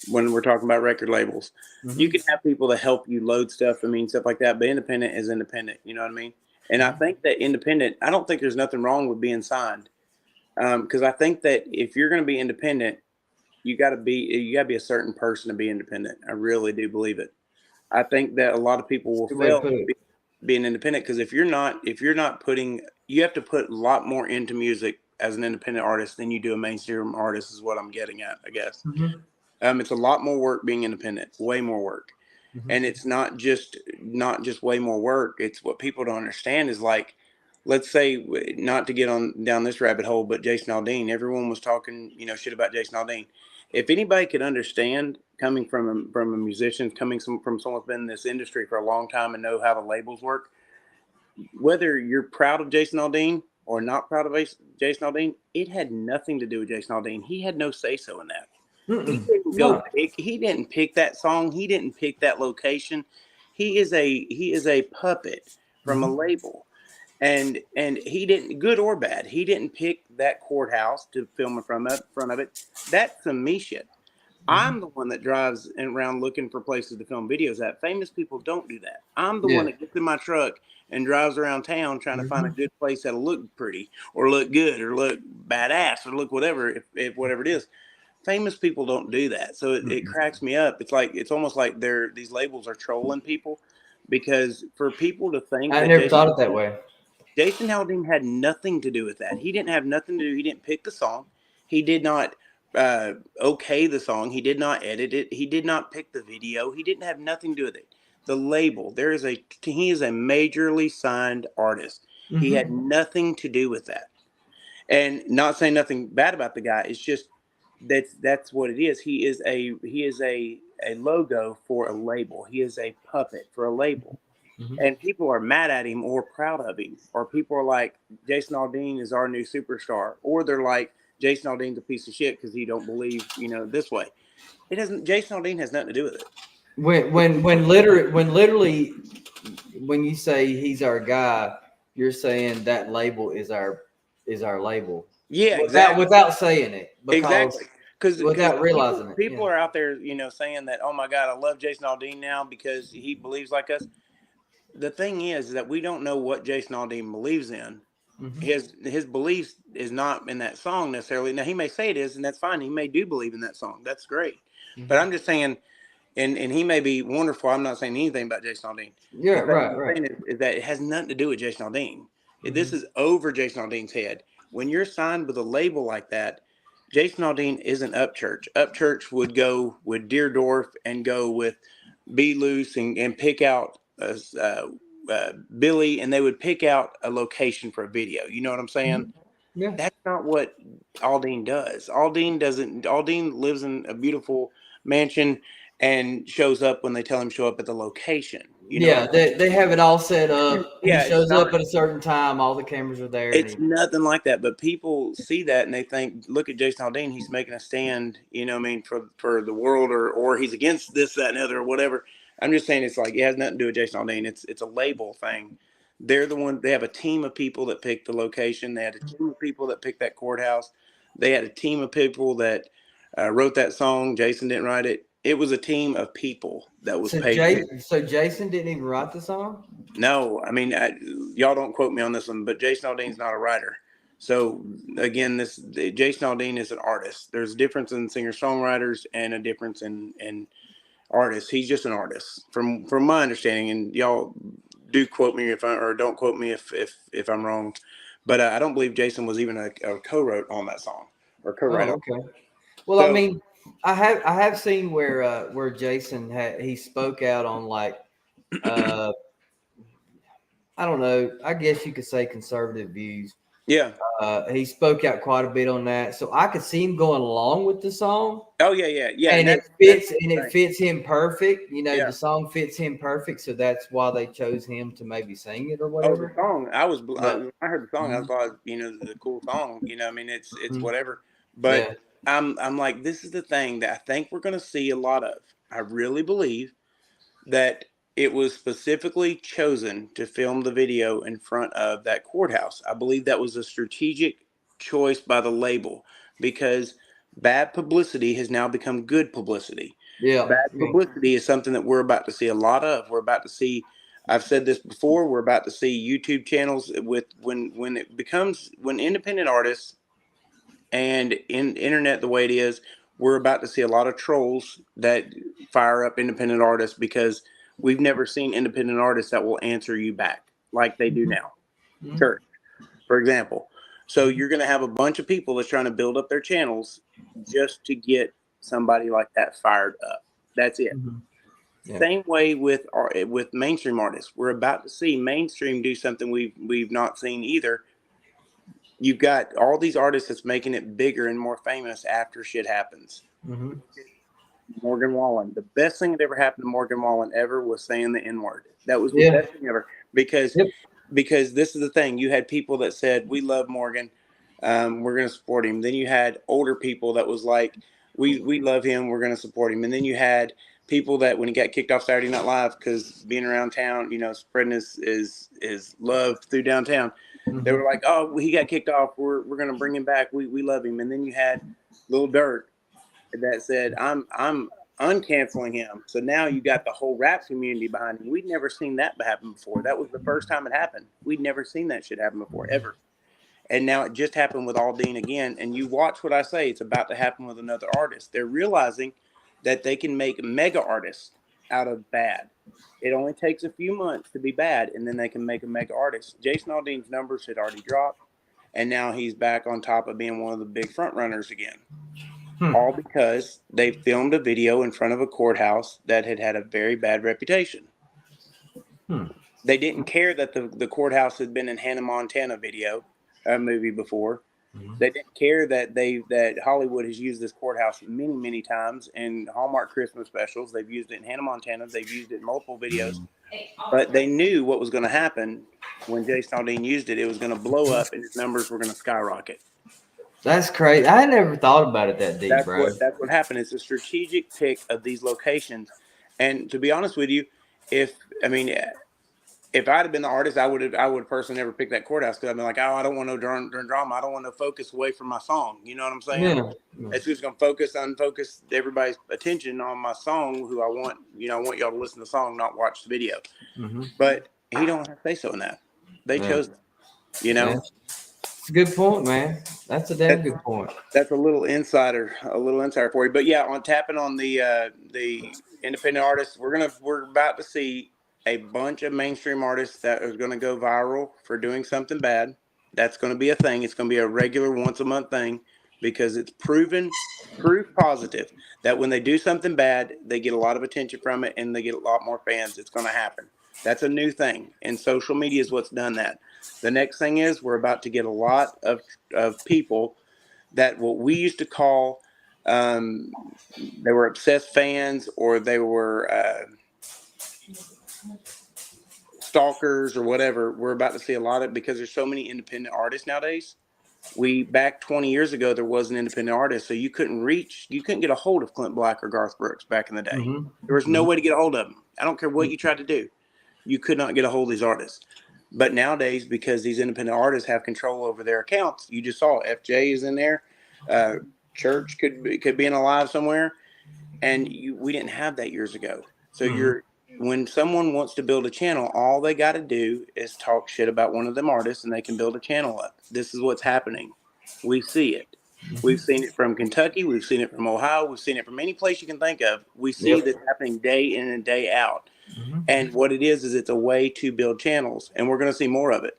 When we're talking about record labels, you can have people that help you load stuff. Stuff like that. But independent is independent. You know what I mean? And I think that independent. I don't think there's nothing wrong with being signed. Because I think that if you're going to be independent, you got to be a certain person to be independent. I really do believe it. I think that a lot of people will fail being independent because if you're not putting, you have to put a lot more into music as an independent artist than you do a mainstream artist. Is what I'm getting at, I guess. It's a lot more work being independent, way more work, and it's not just way more work. It's what people don't understand is like. Let's say, not to get down this rabbit hole, but Jason Aldean, everyone was talking, shit about Jason Aldean. If anybody could understand, coming from a musician, coming from someone who's been in this industry for a long time and know how the labels work, whether you're proud of Jason Aldean or not proud of Jason Aldean, it had nothing to do with Jason Aldean. He had no say-so in that. He didn't pick that song. He didn't pick that location. He is a puppet from a label. And he didn't, good or bad, he didn't pick that courthouse to film in front of it. That's some me shit. I'm the one that drives around looking for places to film videos at. Famous people don't do that. I'm the one that gets in my truck and drives around town trying to find a good place that'll look pretty or look good or look badass or look whatever, if whatever it is. Famous people don't do that. So it cracks me up. It's almost like these labels are trolling people, because for people to think I never thought it that way. Jason Aldean had nothing to do with that. He didn't have nothing to do. He didn't pick the song. He did not okay the song. He did not edit it. He did not pick the video. He didn't have nothing to do with it. The label, he is a majorly signed artist. He had nothing to do with that. And not saying nothing bad about the guy. It's just that's what it is. He is a logo for a label. He is a puppet for a label. And people are mad at him or proud of him, or people are like, Jason Aldean is our new superstar, or they're like, Jason Aldean's a piece of shit because he don't believe, this way. It doesn't. Jason Aldean has nothing to do with it. When literally, when you say he's our guy, you're saying that label is our label. Yeah, exactly. Without saying it, exactly. Because without realizing it, people are out there, saying that, oh my God, I love Jason Aldean now because he believes like us. The thing is that we don't know what Jason Aldean believes in Mhm. His beliefs is not in that song necessarily. Now he may say it is, and that's fine. He may do believe in that song. That's great. But I'm just saying, and he may be wonderful. I'm not saying anything about Jason Aldean. Yeah, But right, what I'm right. saying is that it has nothing to do with Jason Aldean. This is over Jason Aldean's head. When you're signed with a label like that, Jason Aldean isn't Upchurch. Upchurch would go with Deerdorf and go with Be Loose and pick out Billy, and they would pick out a location for a video. You know what I'm saying? Yeah. That's not what Aldean does. Aldean doesn't. Aldean lives in a beautiful mansion and shows up when they tell him to show up at the location. You know, Yeah, they have it all set up. He yeah, it's shows not. up at a certain time. All the cameras are there. It's nothing like that. But people see that and they think, look at Jason Aldean. He's making a stand. You know, what I mean, for the world, or he's against this, that, and the other, or whatever. I'm just saying, it's like it has nothing to do with Jason Aldean. It's a label thing. They're the one. They have a team of people that picked the location. They had a team of people that picked that courthouse. They had a team of people that wrote that song. Jason didn't write it. It was a team of people that was paid. So Jason didn't even write the song? No, I mean, y'all don't quote me on this one, but Jason Aldean's not a writer. So again, Jason Aldean is an artist. There's a difference in singer-songwriters and a difference in artists. He's just an artist, from my understanding. And y'all do quote me or don't quote me if I'm wrong. But I don't believe Jason was even a co-wrote on that song or co-write. Oh, okay. Well, So- I mean, I have seen where Jason he spoke out on like I don't know. I guess you could say conservative views. Yeah. He spoke out quite a bit on that, so I could see him going along with the song. Oh yeah. And it fits him perfect. You know, Yeah. the song fits him perfect, so that's why they chose him to maybe sing it or Oh, whatever. the song! But- I heard the song. I thought, the cool song. I mean, it's whatever. But I'm like, this is the thing that I think we're going to see a lot of. I really believe that it was specifically chosen to film the video in front of that courthouse. I believe that was a strategic choice by the label because bad publicity has now become good publicity. Yeah. Bad publicity is something that we're about to see a lot of. We're about to see, I've said this before, we're about to see YouTube channels when independent artists and in internet the way it is, we're about to see a lot of trolls that fire up independent artists because we've never seen independent artists that will answer you back like they do now. Church, for example. So you're going to have a bunch of people that's trying to build up their channels just to get somebody like that fired up. That's it. Yeah. Same way with mainstream artists. We're about to see mainstream do something we've not seen either. You've got all these artists that's making it bigger and more famous after shit happens. Morgan Wallen. The best thing that ever happened to Morgan Wallen ever was saying the N-word. That was the best thing ever because this is the thing. You had people that said, we love Morgan. We're going to support him. Then you had older people that was like, we love him. We're going to support him. And then you had people that when he got kicked off Saturday Night Live because being around town, spreading his love through downtown, they were like, oh, he got kicked off. We're going to bring him back. We love him. And then you had Lil Durk that said, I'm uncanceling him. So now you got the whole rap community behind him. We'd never seen that happen before. That was the first time it happened. We'd never seen that shit happen before, ever. And now it just happened with Aldean again. And you watch what I say. It's about to happen with another artist. They're realizing that they can make mega artists out of bad. It only takes a few months to be bad, and then they can make a mega artist. Jason Aldean's numbers had already dropped, and now he's back on top of being one of the big front runners again. All because they filmed a video in front of a courthouse that had a very bad reputation. They didn't care that the courthouse had been in Hannah Montana movie before. They didn't care that Hollywood has used this courthouse many, many times in Hallmark Christmas specials. They've used it in Hannah Montana. They've used it in multiple videos. But they knew what was going to happen when Jason Aldean used it. It was going to blow up and his numbers were going to skyrocket. That's crazy. I never thought about it that deep, bro. That's what happened. It's a strategic pick of these locations. And to be honest with you, if I'd have been the artist, I would personally never pick that courthouse because I'd be like, oh, I don't want no drama. I don't want to focus away from my song. You know what I'm saying? Yeah. It's just going to unfocus everybody's attention on my song. Who I want y'all to listen to the song, not watch the video. But he don't have to say so in that. They chose that. You know, Yeah. It's a good point, man. That's a damn good point. that's a little insider for you. But yeah, on tapping on the independent artists, we're about to see a bunch of mainstream artists that are going to go viral for doing something bad. That's going to be a thing. It's going to be a regular once a month thing because it's proof positive that when they do something bad, they get a lot of attention from it and they get a lot more fans. It's going to happen. That's a new thing, and social media is what's done that. The next thing is we're about to get a lot of people that what we used to call they were obsessed fans or they were stalkers or whatever. We're about to see a lot of because there's so many independent artists nowadays. We back 20 years ago there was an independent artist, so you couldn't get a hold of Clint Black or Garth Brooks back in the day. Mm-hmm. There was no way to get a hold of them. I don't care what you tried to do, you could not get a hold of these artists. But nowadays, because these independent artists have control over their accounts, you just saw FJ is in there. Church could be in a live somewhere, and we didn't have that years ago. So when someone wants to build a channel, all they got to do is talk shit about one of them artists, and they can build a channel up. This is what's happening. We see it. We've seen it from Kentucky. We've seen it from Ohio. We've seen it from any place you can think of. We see this happening day in and day out. And what it is it's a way to build channels, and we're going to see more of it.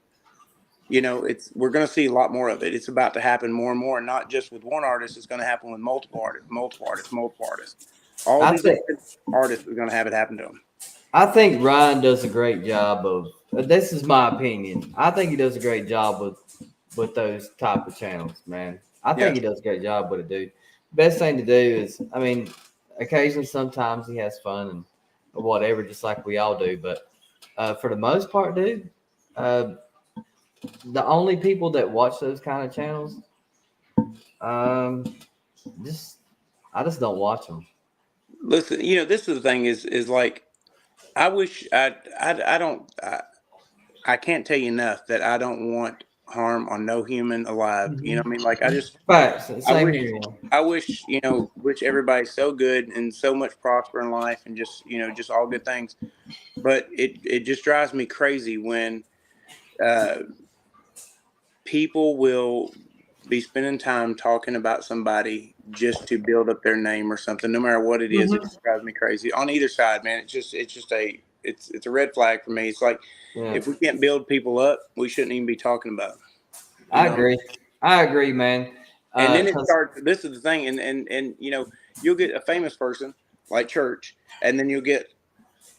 You know, we're going to see a lot more of it. It's about to happen more and more, not just with one artist. It's going to happen with multiple artists. All these artists are going to have it happen to them. I think Ryan does a great job of. This is my opinion. I think he does a great job with those type of channels, man. I think he does a great job with it, dude. Best thing to do is, I mean, occasionally, sometimes he has fun and whatever, just like we all do. But for the most part, dude, the only people that watch those kind of channels, I just don't watch them. Listen, you know, this is the thing is like, I wish I can't tell you enough that I don't want harm on no human alive. You know what I mean? Like Facts. Same here. I wish, wish everybody so good and so much prosper in life and just, just all good things. But it just drives me crazy when people will be spending time talking about somebody just to build up their name or something, no matter what it is. It just drives me crazy on either side, man. It's a red flag for me. It's like, if we can't build people up, we shouldn't even be talking about them. I agree, man. And then it starts. This is the thing, and you'll get a famous person like Church, and then you'll get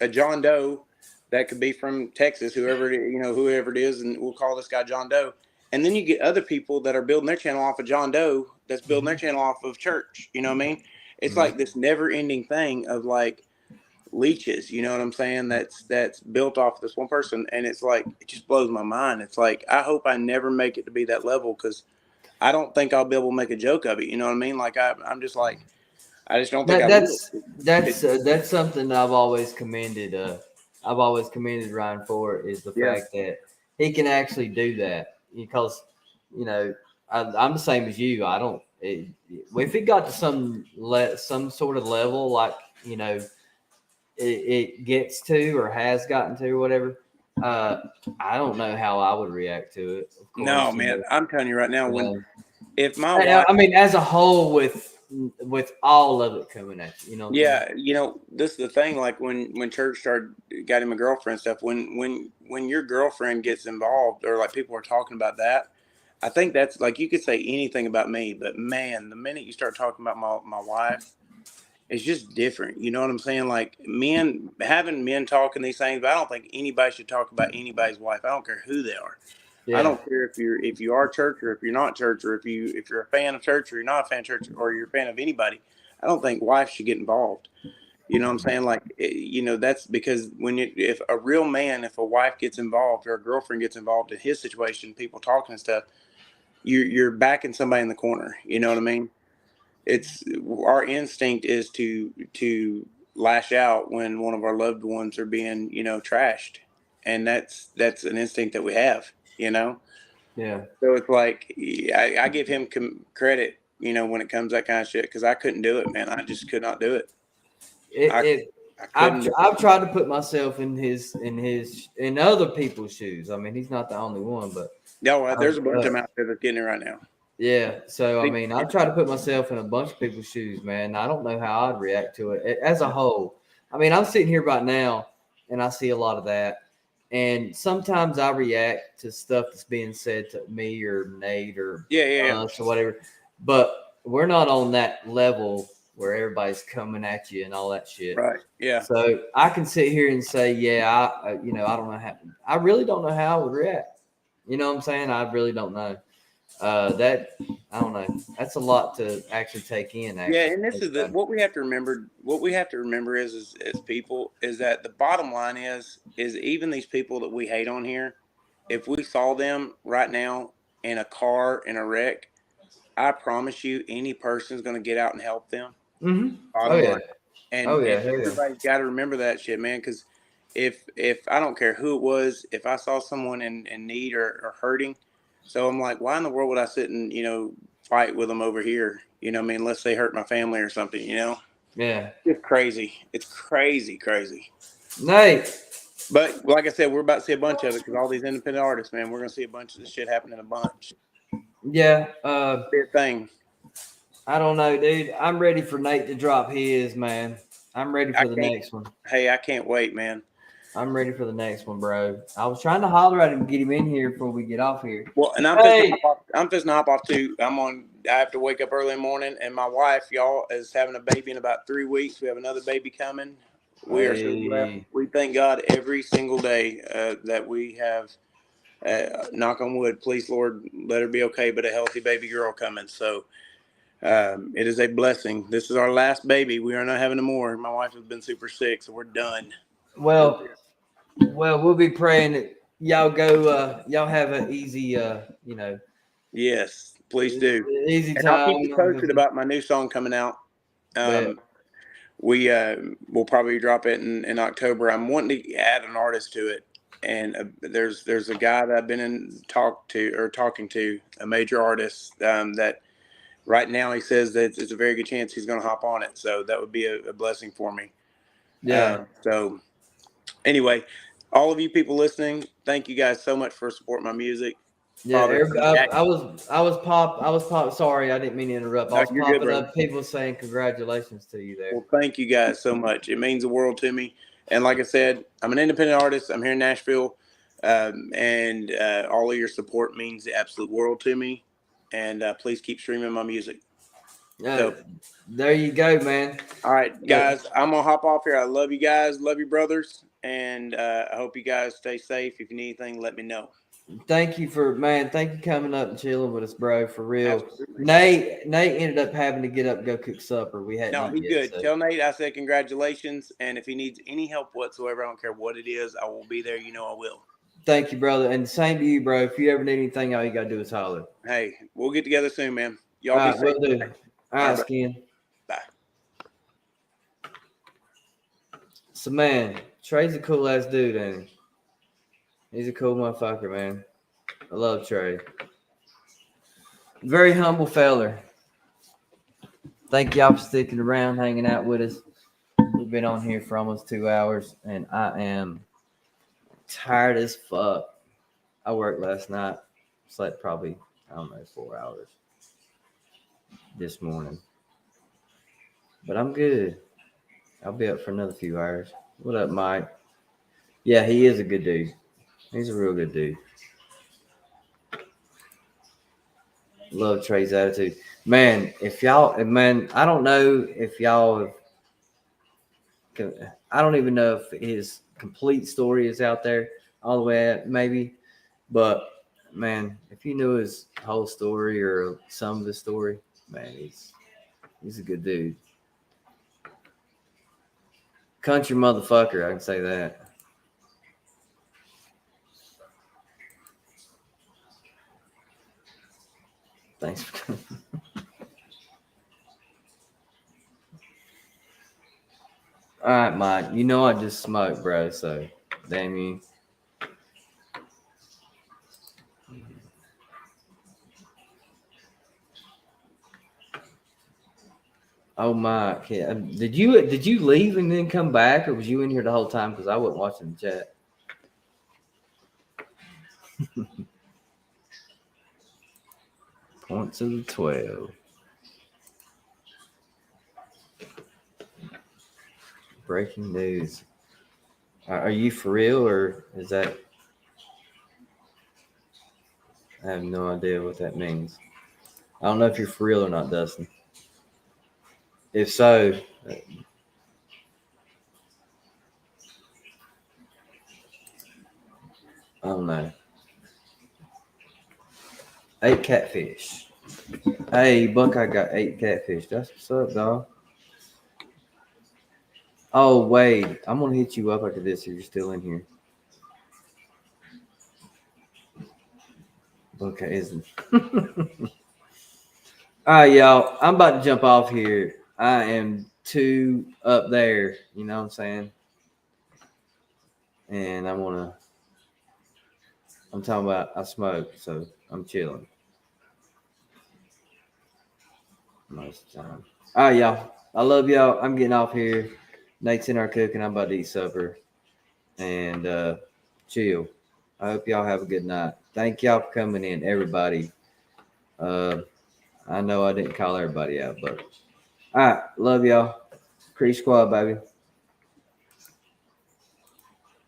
a John Doe that could be from Texas, whoever it is, and we'll call this guy John Doe. And then you get other people that are building their channel off of John Doe, that's building their channel off of Church. You know what I mean? It's like this never-ending thing of like leeches. You know what I'm saying? That's built off this one person, and it's like it just blows my mind. It's like I hope I never make it to be that level because I don't think I'll be able to make a joke of it. You know what I mean? Like I'm just like I just don't think that's something that I've always commended. I've always commended Ryan for is the fact that he can actually do that. Because, I'm the same as you. I don't. If it got to some sort of level, like it gets to or has gotten to or whatever, I don't know how I would react to it. Of course, no, man, I'm telling you right now, if my wife, I mean, as a whole, with all of it coming at you, this is the thing. Like when Church got him a girlfriend stuff. When your girlfriend gets involved, or like people are talking about that, I think that's like you could say anything about me, but man, the minute you start talking about my wife, it's just different. You know what I'm saying? Like having men talking these things, but I don't think anybody should talk about anybody's wife. I don't care who they are. Yeah. I don't care if you are Church or if you're not Church, or if you're a fan of Church or you're not a fan of Church, or you're a fan of anybody. I don't think wives should get involved. You know what I'm saying? Like, that's because if a real man, if a wife gets involved or a girlfriend gets involved in his situation, people talking and stuff, you're backing somebody in the corner. You know what I mean? It's our instinct is to lash out when one of our loved ones are being, trashed, and that's an instinct that we have. Yeah. So it's like I give him credit, when it comes to that kind of shit, because I couldn't do it, man. I just could not do it. I've tried to put myself in other people's shoes. I mean, he's not the only one, but Yeah, there's a bunch of them out there that's getting it right now. Yeah. So, I mean, I try to put myself in a bunch of people's shoes, man. I don't know how I'd react to it as a whole. I mean, I'm sitting here right now and I see a lot of that. And sometimes I react to stuff that's being said to me or Nate or us or whatever. But we're not on that level where everybody's coming at you and all that shit. Right. Yeah. So I can sit here and say, yeah, I don't know how. I really don't know how I would react. You know what I'm saying? I really don't know. That I don't know. That's a lot to actually take in. Yeah, and this is what we have to remember. What we have to remember is as people is that the bottom line is even these people that we hate on here, if we saw them right now in a car in a wreck, I promise you, any person's going to get out and help them. Mm-hmm. Bottom line. And everybody's got to remember that shit, man. Because if I don't care who it was, if I saw someone in need or hurting, so I'm like, why in the world would I sit and fight with them over here? You know what I mean? Unless they hurt my family or something, Yeah. It's crazy. It's crazy. Nate. But like I said, we're about to see a bunch of it because all these independent artists, man, we're going to see a bunch of this shit happening a bunch. Yeah. Be a thing. I don't know, dude. I'm ready for Nate to drop his, man. I'm ready for the next one. Hey, I can't wait, man. I'm ready for the next one, bro. I was trying to holler at him and get him in here before we get off here. Well, and I'm just hop off too. I have to wake up early in the morning, and my wife, y'all, is having a baby in about 3 weeks. We have another baby coming. We are so blessed. We thank God every single day that we have. Knock on wood, please, Lord, let her be okay. But a healthy baby girl coming. So it is a blessing. This is our last baby. We are not having any more. My wife has been super sick, so we're done. Well, we'll be praying that y'all go. Y'all have an easy, Yes, please do. Easy time. And I'll keep you posted about my new song coming out. We'll probably drop it in October. I'm wanting to add an artist to it, and there's a guy that I've been talking to, a major artist that right now he says that it's a very good chance he's going to hop on it. So that would be a blessing for me. Yeah. So anyway, all of you people listening, thank you guys so much for supporting my music. Yeah, I was pop. Sorry, I didn't mean to interrupt. I was popping up people saying congratulations to you there. Well, thank you guys so much. It means the world to me. And like I said, I'm an independent artist. I'm here in Nashville, and all of your support means the absolute world to me. And please keep streaming my music. So, there you go, man. All right, guys, I'm gonna hop off here. I love you guys, love you brothers, and I hope you guys stay safe. If you need anything, let me know. Thank you coming up and chilling with us, bro, for real. Absolutely. Nate ended up having to get up and go cook supper. We hadn't. No, he's good. So. Tell Nate I said congratulations, and if he needs any help whatsoever, I don't care what it is, I will be there. You know I will. Thank you, brother, and same to you, bro. If you ever need anything, all you gotta do is holler. Hey, we'll get together soon, man. Y'all be safe. Will do. All right, Skin. Bye. So, man, Trey's a cool ass dude, ain't he? He's a cool motherfucker, man. I love Trey. Very humble feller. Thank y'all for sticking around, hanging out with us. We've been on here for almost 2 hours, and I am tired as fuck. I worked last night. Slept probably, 4 hours this morning. But I'm good. I'll be up for another few hours. What up, Mike? Yeah, he is a good dude. He's a real good dude. Love Trey's attitude. Man, I don't know if y'all have, I don't even know if his complete story is out there all the way, maybe. But, man, if you knew his whole story or some of his story, man, he's a good dude. Country motherfucker, I can say that. Thanks for coming. All right, Mike. You know I just smoked, bro, so damn you. Oh, Mike. Yeah. Did you leave and then come back, or was you in here the whole time? Because I wasn't watching the chat. Points of the 12. Breaking news. Are you for real or is that? I have no idea what that means. I don't know if you're for real or not, Dustin. If so, I don't know. 8 catfish. Hey, Buckeye got 8 catfish. That's what's up, dog. Oh, Wade, I'm going to hit you up after this if you're still in here. Buckeye isn't. All right, y'all. I'm about to jump off here. I am too up there. You know what I'm saying? And I'm talking about I smoke, so I'm chilling most of the time. All right, y'all. I love y'all. I'm getting off here. Nate's in our cooking. I'm about to eat supper and chill. I hope y'all have a good night. Thank y'all for coming in, everybody. I know I didn't call everybody out, but all right, love y'all. Creek Squad, baby.